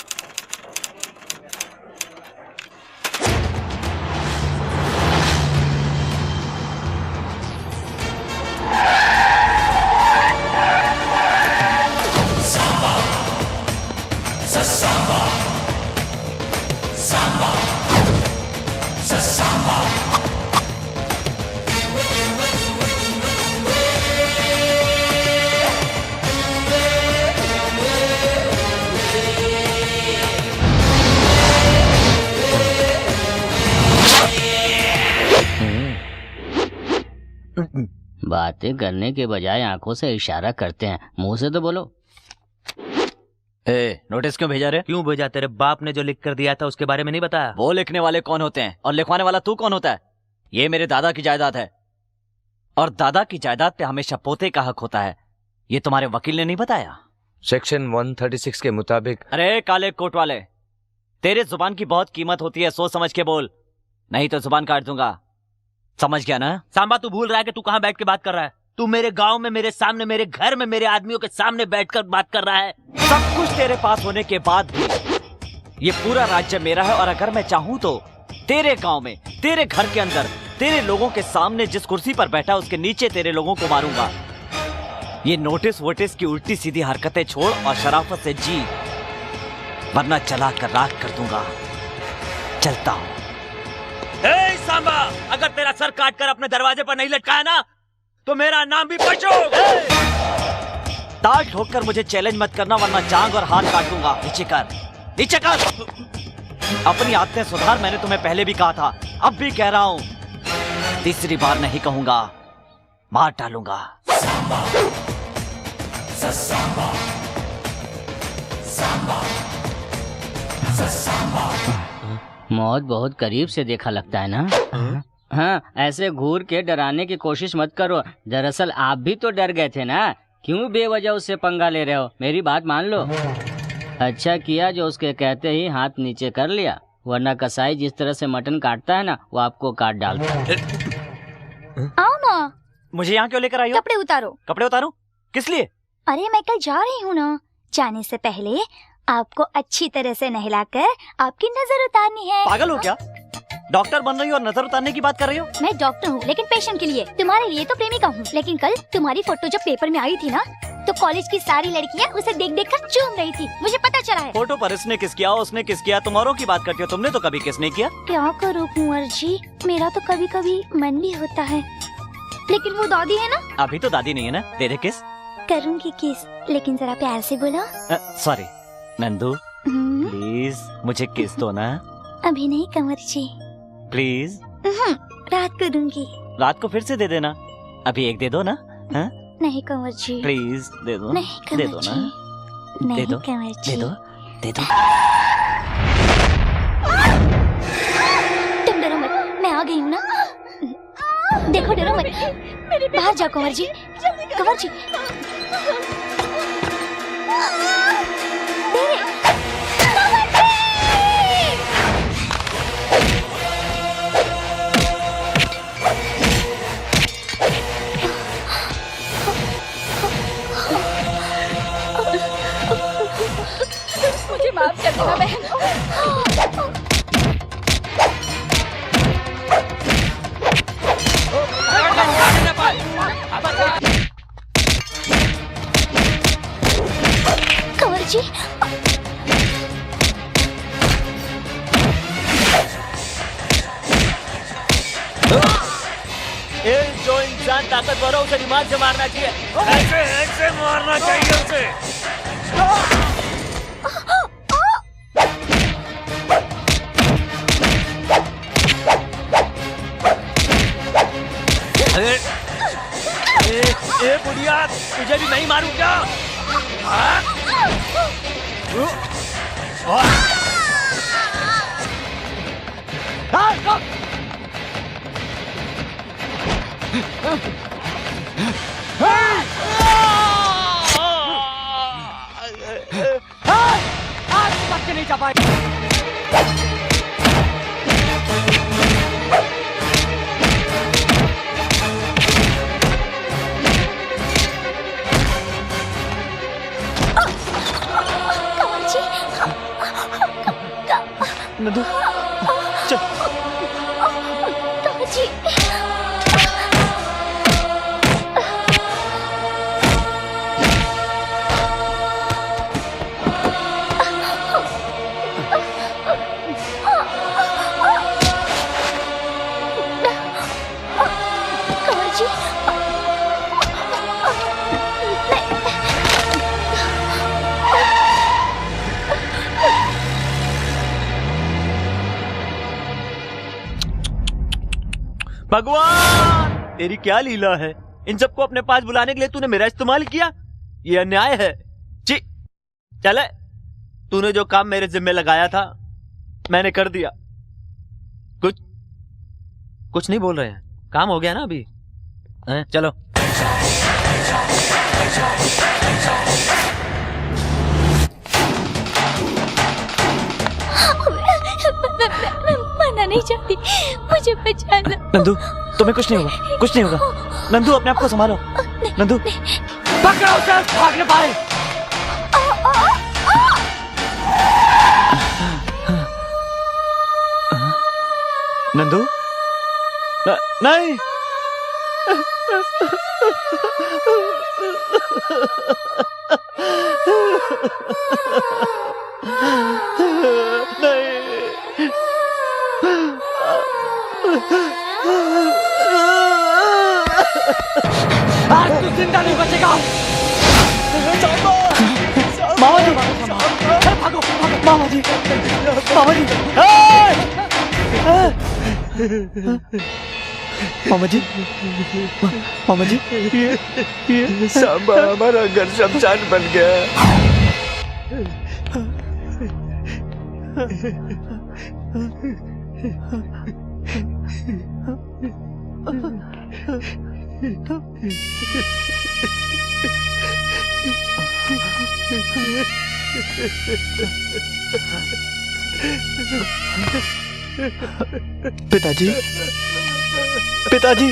बातें करने के बजाय आंखों से इशारा करते हैं, मुंह से तो बोलो। नोटिस क्यों भेजा रे? क्यों भेजा? तेरे बाप ने जो लिख कर दिया था उसके बारे में नहीं बताया? वो लिखने वाले कौन होते हैं और लिखवाने वाला तू कौन होता है? ये मेरे दादा की जायदाद है और दादा की जायदाद पे हमेशा पोते का हक होता है। ये तुम्हारे वकील ने नहीं बताया? सेक्शन 136 के मुताबिक। अरे काले कोट वाले, तेरे जुबान की बहुत कीमत होती है, सोच समझ के बोल, नहीं तो जुबान काट दूंगा। समझ गया ना? सांबा, तू भूल रहा है कि तू कहाँ बैठ के बात कर रहा है? तू मेरे गांव में, मेरे सामने, मेरे घर में, मेरे आदमियों के सामने बैठकर बात कर रहा है। सब कुछ तेरे पास होने के बाद भी ये पूरा राज्य मेरा है और अगर मैं चाहूं तो तेरे गांव में, तेरे घर के अंदर, तेरे लोगों के सामने जिस कुर्सी पर बैठा उसके नीचे तेरे लोगों को मारूंगा। ये नोटिस वोटिस की उल्टी सीधी हरकतें छोड़ और शराफत से जी, वरना जला कर राख कर दूंगा। चलता हूं। ए सांबा, अगर तेरा सर काट कर अपने दरवाजे पर नहीं लटकाया ना तो मेरा नाम भी पशु। ताल ठोककर मुझे चैलेंज मत करना वरना जांग और हाथ काट दूंगा। नीचे कर, नीचे कर। अपनी आदतें सुधार, मैंने तुम्हें पहले भी कहा था, अब भी कह रहा हूं, तीसरी बार नहीं कहूंगा, मार डालूंगा। सांबा, सांबा, सांबा, सांबा। मौत बहुत करीब से देखा लगता है ना? हाँ, ऐसे घूर के डराने की कोशिश मत करो। दरअसल आप भी तो डर गए थे ना, क्यों बेवजह उससे पंगा ले रहे हो? मेरी बात मान लो। अच्छा किया जो उसके कहते ही हाथ नीचे कर लिया, वरना कसाई जिस तरह से मटन काटता है ना, वो आपको काट डालता है। आओ ना। मुझे यहाँ क्यों लेकर आई हो? कपड़े उतारो। कपड़े उतारो? किस लिए? अरे मैं कल जा रही हूँ ना, जाने से पहले आपको अच्छी तरह से नहलाकर आपकी नजर उतारनी है। पागल हो क्या? डॉक्टर बन रही हो और नजर उतारने की बात कर रही हो? मैं डॉक्टर हूँ लेकिन पेशेंट के लिए, तुम्हारे लिए तो प्रेमिका हूँ। लेकिन कल तुम्हारी फोटो जब पेपर में आई थी ना, तो कॉलेज की सारी लड़कियाँ उसे देख देख कर चूम रही थी, मुझे पता चला है। फोटो पर इसने किस किया, उसने किस किया, तुम औरों की बात करती हो, तुमने तो कभी किस नहीं किया। क्या करूँ कुंवर जी, मेरा तो कभी कभी मन भी होता है, लेकिन वो दादी है ना। अभी तो दादी नहीं है ना, दे दे किस। करूँगी किस, लेकिन जरा प्यार से बोलो। सॉरी नंदू, प्लीज मुझे किस दो ना। अभी नहीं कंवर जी, प्लीज। रात को दूंगी। रात को फिर से दे देना, अभी एक दे दो ना। हाँ? नहीं कंवर जी, प्लीज दे दो। नहीं दे दो ना, नहीं दे दो, कंवर जी, दे दो, दे दो। तुम डरो मत, मैं आ गई हूँ ना। देखो डरो मत, बाहर जाओ कंवर जी, कंवर जी। मुझे माफ कर देना बहन। कंवर जी, जो इंसान ताकतवर हो उसे दिमाग से मारना चाहिए। ऐसे मारना चाहिए उसे। ए बुढ़िया, तुझे भी नहीं मारूं क्या? आज तक नहीं जा पाए। नंदू, चल। कंवर जी, भगवान तेरी क्या लीला है, इन सबको अपने पास बुलाने के लिए तूने मेरा इस्तेमाल किया। ये अन्याय है। ची चले, तूने जो काम मेरे जिम्मे लगाया था मैंने कर दिया। कुछ नहीं बोल रहे हैं, काम हो गया ना अभी। चलो मरना नहीं चाहती, मुझे बचा लो। नंदू, तुम्हें कुछ नहीं होगा, कुछ नहीं होगा। नंदू अपने आप को संभालो। नंदू पकड़ो उसे, भाग न पाए। नंदू नहीं। आज तू जिंदा नहीं बचेगा। मामा जी, भागो भागो। मामा जी, मामा जी, मामा जी, मामा जी, ये सांबा हमारा घर शमशान बन गया। पिताजी, पिताजी,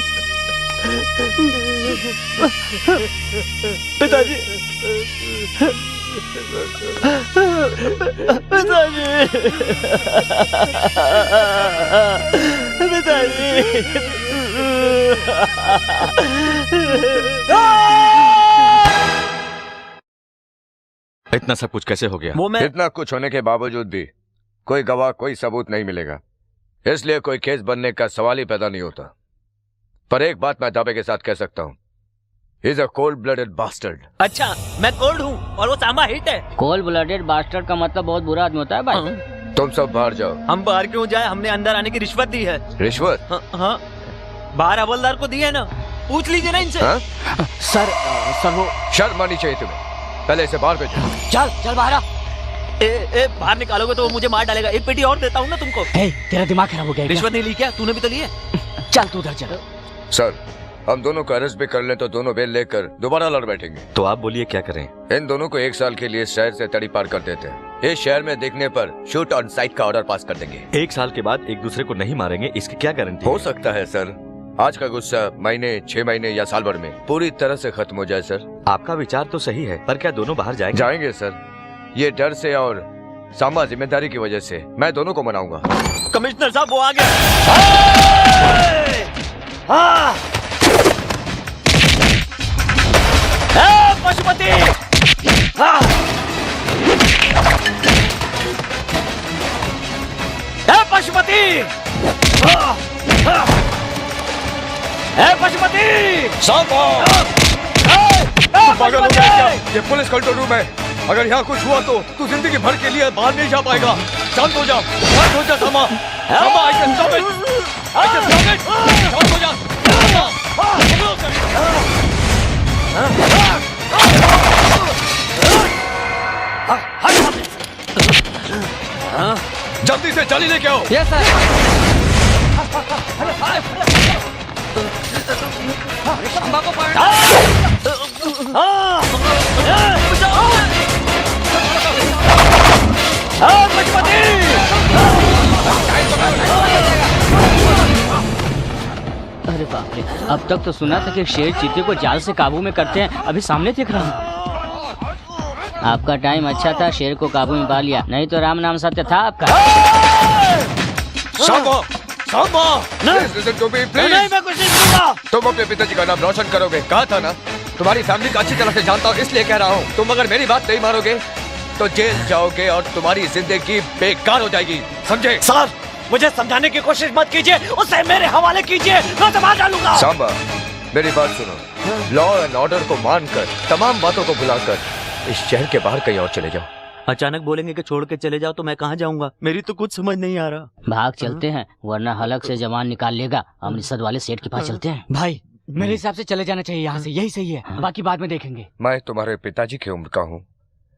पिताजी, इतना सब कुछ कैसे हो गया? इतना कुछ होने के बावजूद भी कोई गवाह, कोई सबूत नहीं मिलेगा, इसलिए कोई केस बनने का सवाल ही पैदा नहीं होता। पर एक बात मैं दावे के साथ कह सकता हूँ, He is a cold-blooded bastard. अच्छा, मैं कोल्ड हूँ और वो सांबा हिट है। कोल्ड ब्लडेड बास्टर्ड का मतलब बहुत बुरा आदमी होता है भाई। तुम सब बाहर जाओ। हम बाहर क्यों जाए? हमने अंदर आने की रिश्वत दी है। रिश्वत? हाँ, बाहर हवलदार को दी है ना, पूछ लीजिए ना इनसे। सर वो शर्म आनी चाहिए तुम्हें। पहले इसे बाहर भेजो। चल बाहर आ। बाहर निकालोगे तो वो मुझे मार डालेगा। एक पेटी और देता हूँ ना तुमको। तेरा दिमाग खराब हो गया। रिश्वत नहीं ली क्या? तूने भी तो ली है। चल तू उधर चल। सर, हम दोनों को अरेस्ट भी कर लें तो दोनों बेल लेकर दोबारा लड़ बैठेंगे। तो आप बोलिए क्या करें? इन दोनों को 1 साल के लिए शहर से तड़ी पार कर देते हैं। इस शहर में देखने पर शूट ऑन साइट का ऑर्डर पास कर देंगे। 1 साल के बाद एक दूसरे को नहीं मारेंगे, इसकी क्या गारंटी? हो सकता है सर, आज का गुस्सा महीने, 6 महीने या साल भर में पूरी तरह से खत्म हो जाए। सर, आपका विचार तो सही है, पर क्या दोनों बाहर जाएंगे? जाएंगे सर। ये डर से और सांबा जिम्मेदारी की वजह से मैं दोनों को मनाऊंगा। कमिश्नर साहब, वो आ गया। पशुपति, पशुपति, पशुपति, पागल हो गया क्या? ये पुलिस कंट्रोल रूम है। अगर यहाँ कुछ हुआ तो तू जिंदगी भर के लिए बाहर नहीं जा पाएगा। शांत हो जा, शांत हो जा सामा। सामा, I can stop it. I can stop it. शांत हो जा। जल्दी से जाली लेके आओ। Yes sir. सांबा को पकड़। अरे बाप रे, अब तक तो सुना था कि शेर चीते को जाल से काबू में करते हैं, अभी सामने देख रहा हूँ। आपका टाइम अच्छा था, शेर को काबू में पा लिया, नहीं तो राम नाम सत्य था आपका। सांबा, सांबा, नहीं, मैं कुछ नहीं करूंगा। तुम अपने पिताजी का नाम रोशन करोगे, कहा था ना। तुम्हारी फैमिली को अच्छी तरह से जानता हूँ, इसलिए कह रहा हूँ। तुम अगर मेरी बात नहीं मानोगे तो जेल जाओगे और तुम्हारी जिंदगी बेकार हो जाएगी, समझे? सर, मुझे समझाने की कोशिश मत कीजिए, उसे मेरे हवाले कीजिए, मैं दबा डालूंगा। सांबा, मेरी बात सुनो। लॉ एंड ऑर्डर को मानकर, तमाम बातों को भुलाकर इस शहर के बाहर कहीं और चले जाओ। अचानक बोलेंगे कि छोड़ के चले जाओ तो मैं कहाँ जाऊंगा? मेरी तो कुछ समझ नहीं आ रहा। भाग चलते हैं, वरना हलक से जवान निकाल लेगा। अमृतसर वाले सेठ के पास चलते हैं। भाई, मेरे हिसाब से चले जाना चाहिए यहाँ से, यही सही है, बाकी बाद में देखेंगे। मैं तुम्हारे पिताजी की उम्र का हूँ,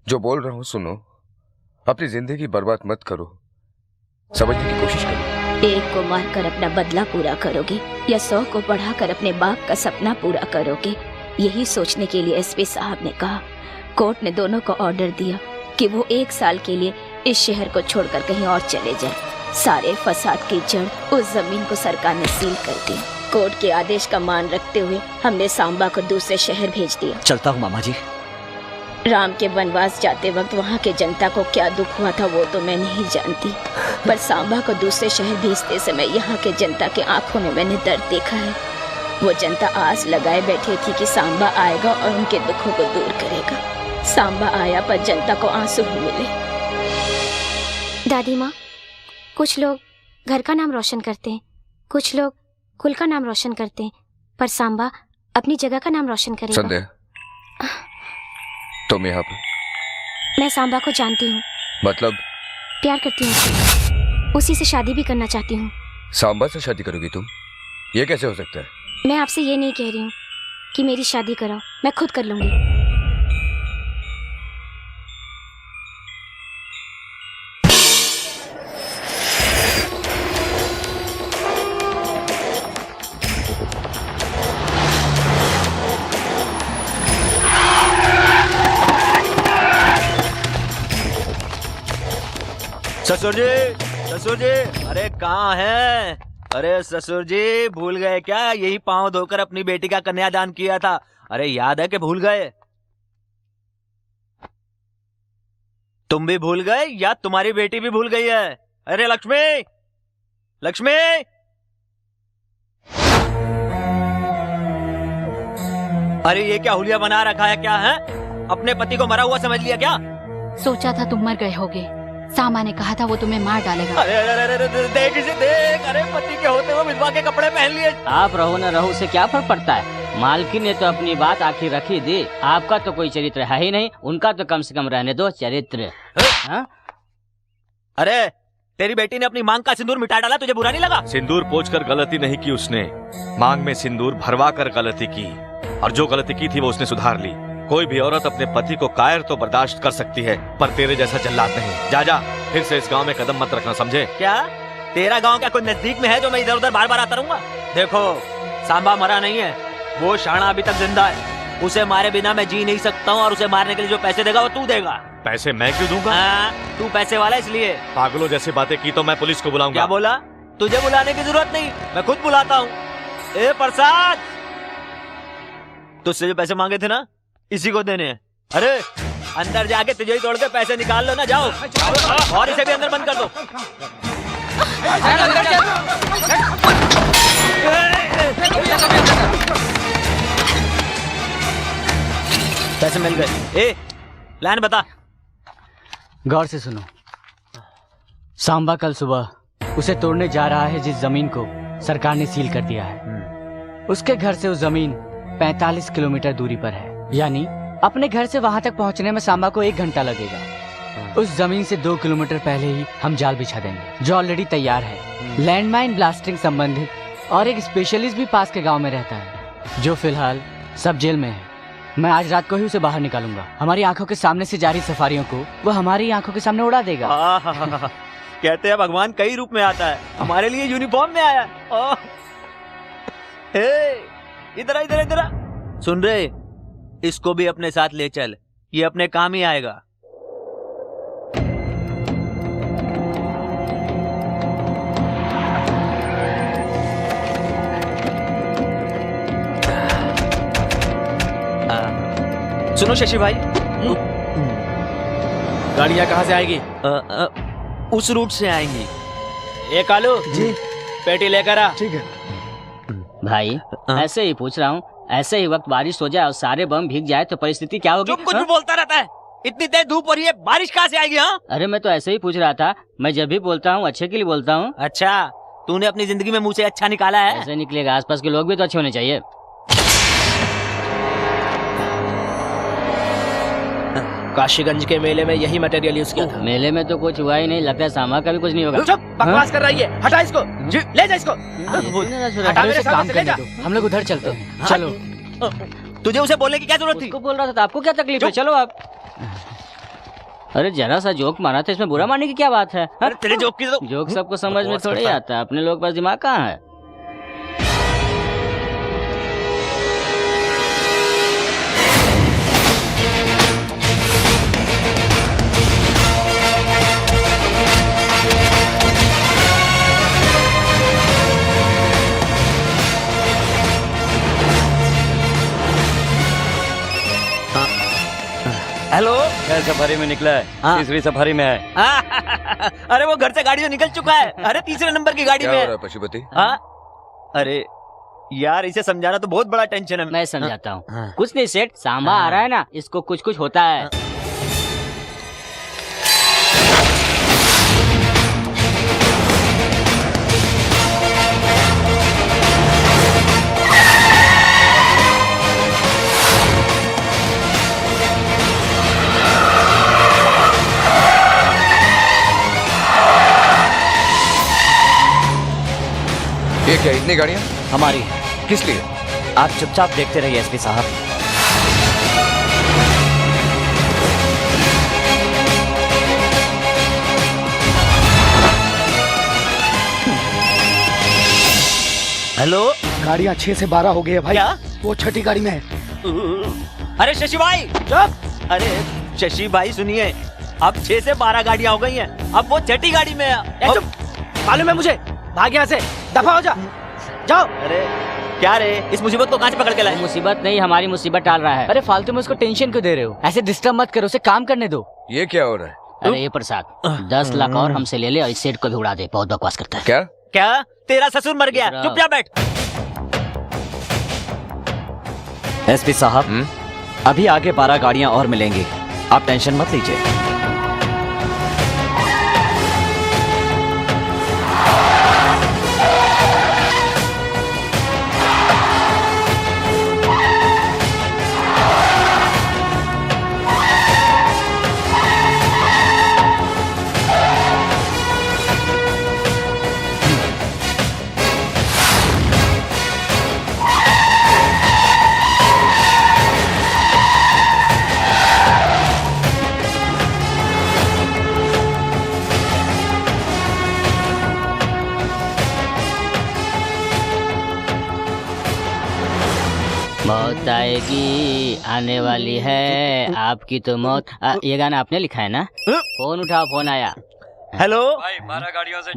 जो बोल रहा हूँ सुनो। अपनी जिंदगी बर्बाद मत करो, समझने की कोशिश करो। एक को मारकर अपना बदला पूरा करोगे या 100 को बढ़ाकर अपने बाप का सपना पूरा करोगे, यही सोचने के लिए एसपी साहब ने कहा। कोर्ट ने दोनों को ऑर्डर दिया कि वो 1 साल के लिए इस शहर को छोड़कर कहीं और चले जाएं। सारे फसाद की जड़ उस जमीन को सरकार ने सील कर दी। कोर्ट के आदेश का मान रखते हुए हमने सांबा को दूसरे शहर भेज दिया। चलता हूँ मामा जी। राम के वनवास जाते वक्त वहाँ के जनता को क्या दुख हुआ था वो तो मैं नहीं जानती, पर सांबा को दूसरे शहर भेजते समय यहाँ के जनता के आंखों में मैंने दर्द देखा है। वो जनता आस लगाए बैठी थी कि सांबा आएगा और उनके दुखों को दूर करेगा। सांबा आया पर जनता को आंसू ही मिले। दादी माँ, कुछ लोग घर का नाम रोशन करते हैं, कुछ लोग कुल का नाम रोशन करते हैं, पर सांबा अपनी जगह का नाम रोशन करेगा। संध्या, तुम यहाँ पर? मैं सांबा को जानती हूँ। मतलब? प्यार करती हूँ, उसी से शादी भी करना चाहती हूँ। सांबा से शादी करोगी तुम? ये कैसे हो सकता है? मैं आपसे ये नहीं कह रही हूँ कि मेरी शादी कराओ, मैं खुद कर लूंगी। ससुर जी, ससुर जी, अरे कहाँ हैं? अरे ससुर जी, भूल गए क्या? यही पांव धोकर अपनी बेटी का कन्यादान किया था। अरे याद है कि भूल गए? तुम भी भूल गए या तुम्हारी बेटी भी भूल गई है? अरे लक्ष्मी, लक्ष्मी, अरे ये क्या हुलिया बना रखा है क्या है? अपने पति को मरा हुआ समझ लिया क्या? सोचा था तुम मर गए होगे, सामा ने कहा था वो तुम्हें मार डालेगा। अरे अरे अरे अरे देख इसे देख, अरे पति के होते हुए विधवा के कपड़े पहन लिए। आप रहो न रहो से क्या फर्क पड़ता है? मालकिन ने तो अपनी बात आखिर रखी दी। आपका तो कोई चरित्र है ही नहीं, उनका तो कम से कम रहने दो चरित्र। अरे तेरी बेटी ने अपनी मांग का सिंदूर मिटा डाला, तुझे बुरा नहीं लगा? सिंदूर पोंछकर गलती नहीं की उसने, मांग में सिंदूर भरवा कर गलती की, और जो गलती की थी वो उसने सुधार ली। कोई भी औरत अपने पति को कायर तो बर्दाश्त कर सकती है, पर तेरे जैसा जल्लाद नहीं। जा जा, फिर से इस गांव में कदम मत रखना, समझे? क्या तेरा गांव क्या कोई नजदीक में है जो मैं इधर उधर बार बार आता रहूंगा? देखो, सांबा मरा नहीं है, वो शाणा अभी तक जिंदा है। उसे मारे बिना मैं जी नहीं सकता हूँ, और उसे मारने के लिए जो पैसे देगा वो तू देगा। पैसे मैं क्यों दूंगा? तू पैसे वाला इसलिए। पागलों जैसी बातें की तो मैं पुलिस को बुलाऊंगा। क्या बोला? तुझे बुलाने की जरूरत नहीं, मैं खुद बुलाता हूँ। ए प्रसाद, तुझसे जो पैसे मांगे थे ना, इसी को देने हैं। अरे अंदर जाके तुझे ही तोड़ के पैसे निकाल लो ना, जाओ। और इसे भी अंदर बंद कर दो। पैसे मिल गए। ए प्लान बता। गौर से सुनो, सांबा कल सुबह उसे तोड़ने जा रहा है जिस जमीन को सरकार ने सील कर दिया है। उसके घर से उस जमीन 45 किलोमीटर दूरी पर है, यानी अपने घर से वहां तक पहुंचने में सांबा को 1 घंटा लगेगा। उस जमीन से 2 किलोमीटर पहले ही हम जाल बिछा देंगे, जो ऑलरेडी तैयार है। लैंडमाइन ब्लास्टिंग संबंधित और एक स्पेशलिस्ट भी पास के गांव में रहता है, जो फिलहाल सब जेल में है। मैं आज रात को ही उसे बाहर निकालूंगा। हमारी आंखों के सामने से जारी सफारियों को वो हमारी आंखों के सामने उड़ा देगा। कहते हैं भगवान कई रूप में आता है, हमारे लिए यूनिफॉर्म में आया। इधर इधर इधर सुन रहे, इसको भी अपने साथ ले चल, ये अपने काम ही आएगा। सुनो शशि भाई, गाड़ियाँ कहाँ से आएगी? उस रूट से आएंगी। ए कालू जी, पेटी लेकर आ। ठीक है भाई, ऐसे ही पूछ रहा हूँ, ऐसे ही वक्त बारिश हो जाए और सारे बम भीग जाए तो परिस्थिति क्या होगी? कुछ भी बोलता रहता है, इतनी तेज धूप हो रही है, बारिश कहाँ से आएगी? हाँ, अरे मैं तो ऐसे ही पूछ रहा था, मैं जब भी बोलता हूँ अच्छे के लिए बोलता हूँ। अच्छा, तूने अपनी जिंदगी में मुझसे अच्छा निकाला है? ऐसे निकलेगा, आसपास के लोग भी तो अच्छे होने चाहिए। काशीगंज के मेले में यही मटेरियल यूज किया था। मेले में तो कुछ हुआ ही नहीं, लगता है सामा का भी कुछ नहीं होगा। चुप, बकवास कर रही है। हटा इसको, ले जा इसको। हटा मेरे सामने से, ले जा। हम लोग उधर चलते हैं, चलो। तुझे उसे बोलने की क्या जरूरत थी? उसको बोल रहा था, तो आपको क्या तकलीफ है? चलो आप। अरे जरा सा जोक मारा था, इसमें बुरा मानने की क्या बात है? अरे तेरे जोक की तो जोक सबको समझ में थोड़ी आता है, अपने लोग पास दिमाग कहाँ है? हेलो, सफारी में निकला है। तीसरी सफारी में है। अरे वो घर से गाड़ी से निकल चुका है। अरे तीसरे नंबर की गाड़ी में है। पशुपति? अरे यार, इसे समझाना तो बहुत बड़ा टेंशन है। मैं समझाता हूँ। कुछ नहीं सेठ, सांबा आ रहा है ना, इसको कुछ कुछ होता है। ये क्या, इतनी गाड़ियाँ? हमारी। किस लिए? आप चुपचाप देखते रहिए एसपी साहब। हेलो, गाड़ियाँ 6 से 12 हो गई है भाई। क्या? वो छठी गाड़ी में है। अरे शशि भाई, चुप। अरे शशि भाई सुनिए, अब 6 से 12 गाड़ियाँ हो गई हैं। अब वो छठी गाड़ी में है। मालूम है मुझे, भाग यहाँ से, दफा हो जा, जाओ। अरे क्या रे, इस मुसीबत को कहाँ से पकड़ के लाए? मुसीबत नहीं, हमारी मुसीबत टाल रहा है। अरे फालतू में उसको टेंशन क्यों दे रहे हो? ऐसे डिस्टर्ब मत करो, उसे काम करने दो। ये क्या हो रहा है? अरे ये प्रसाद 10 लाख और हमसे ले ले और इस सेठ को भी उड़ा दे, बहुत बकवास करता है। क्या? क्या? तेरा ससुर मर गया, चुप जा बैठ। एसपी साहब, अभी आगे 12 गाड़ियां और मिलेंगी, आप टेंशन मत लीजिए। मौत आएगी, आने वाली है आपकी तो मौत। ये गाना आपने लिखा है ना? फोन उठाओ, फोन आया। हेलो भाई, 12 गाड़ियों से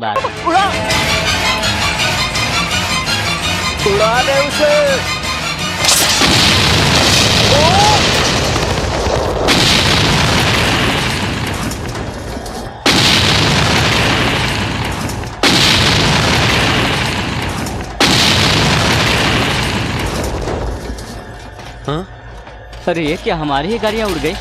उड़ा दे उसे। हाँ? अरे ये क्या, हमारी ही गाड़ियाँ उड़ गई?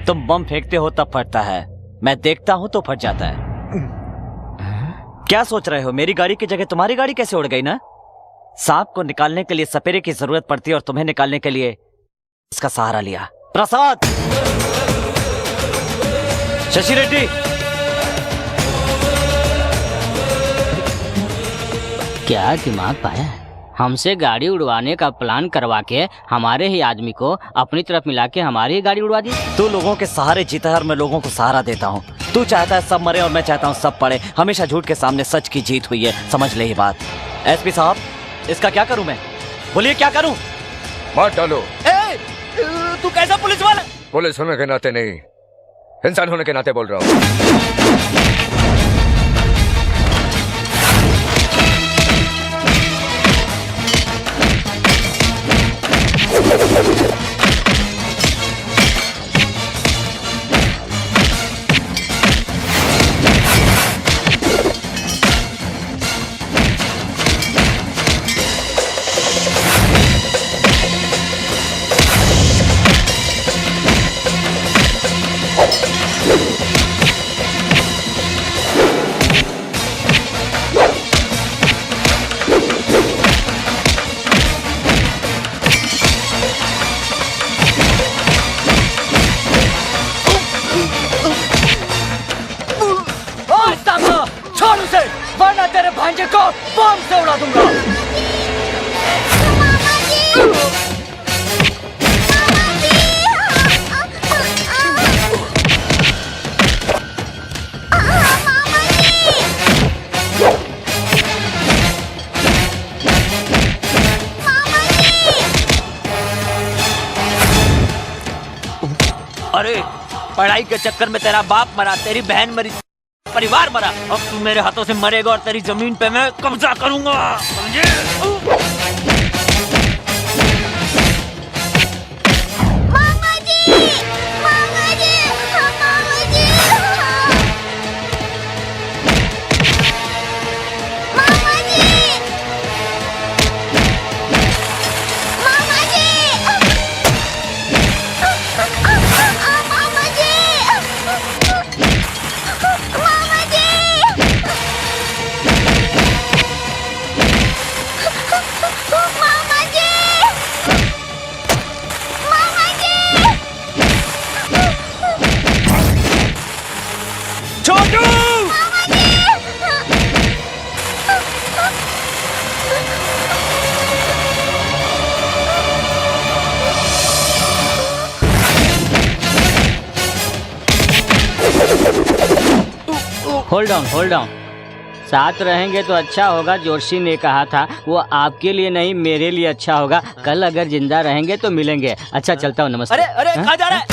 तुम बम फेंकते हो तब फटता है, मैं देखता हूं तो फट जाता है। क्या सोच रहे हो, मेरी गाड़ी की जगह तुम्हारी गाड़ी कैसे उड़ गई ना? सांप को निकालने के लिए सपेरे की जरूरत पड़ती है और तुम्हें निकालने के लिए इसका सहारा लिया। प्रसाद, शशि रेड्डी, क्या दिमाग पाया है? हमसे गाड़ी उड़वाने का प्लान करवा के हमारे ही आदमी को अपनी तरफ मिला के हमारी ही गाड़ी उड़वा दी। तू लोगों के सहारे जीता है और मैं लोगों को सहारा देता हूँ। तू चाहता है सब मरे और मैं चाहता हूँ सब पड़े। हमेशा झूठ के सामने सच की जीत हुई है, समझ ले ये बात। एसपी साहब, इसका क्या करूँ मैं? बोलिए क्या करूँ? मार डालो। तू कैसा पुलिस वाला? पुलिस होने के नाते नहीं, इंसान होने के नाते बोल रहा हूँ। छोड़ उसे, वरना तेरे भांजे को बम से उड़ा दूंगा। अरे पढ़ाई के चक्कर में तेरा बाप मरा, तेरी बहन मरी, परिवार मरा। अब तू मेरे हाथों से मरेगा और तेरी जमीन पे मैं कब्जा करूंगा, समझे? मामा जी, मामा जी, मामा जी, मामा जी, मामा जी, होल्ड ऑन। साथ रहेंगे तो अच्छा होगा। जोशी ने कहा था वो आपके लिए नहीं मेरे लिए अच्छा होगा। कल अगर जिंदा रहेंगे तो मिलेंगे। अच्छा चलता हूँ, नमस्ते। अरे कहाँ जा रहा है?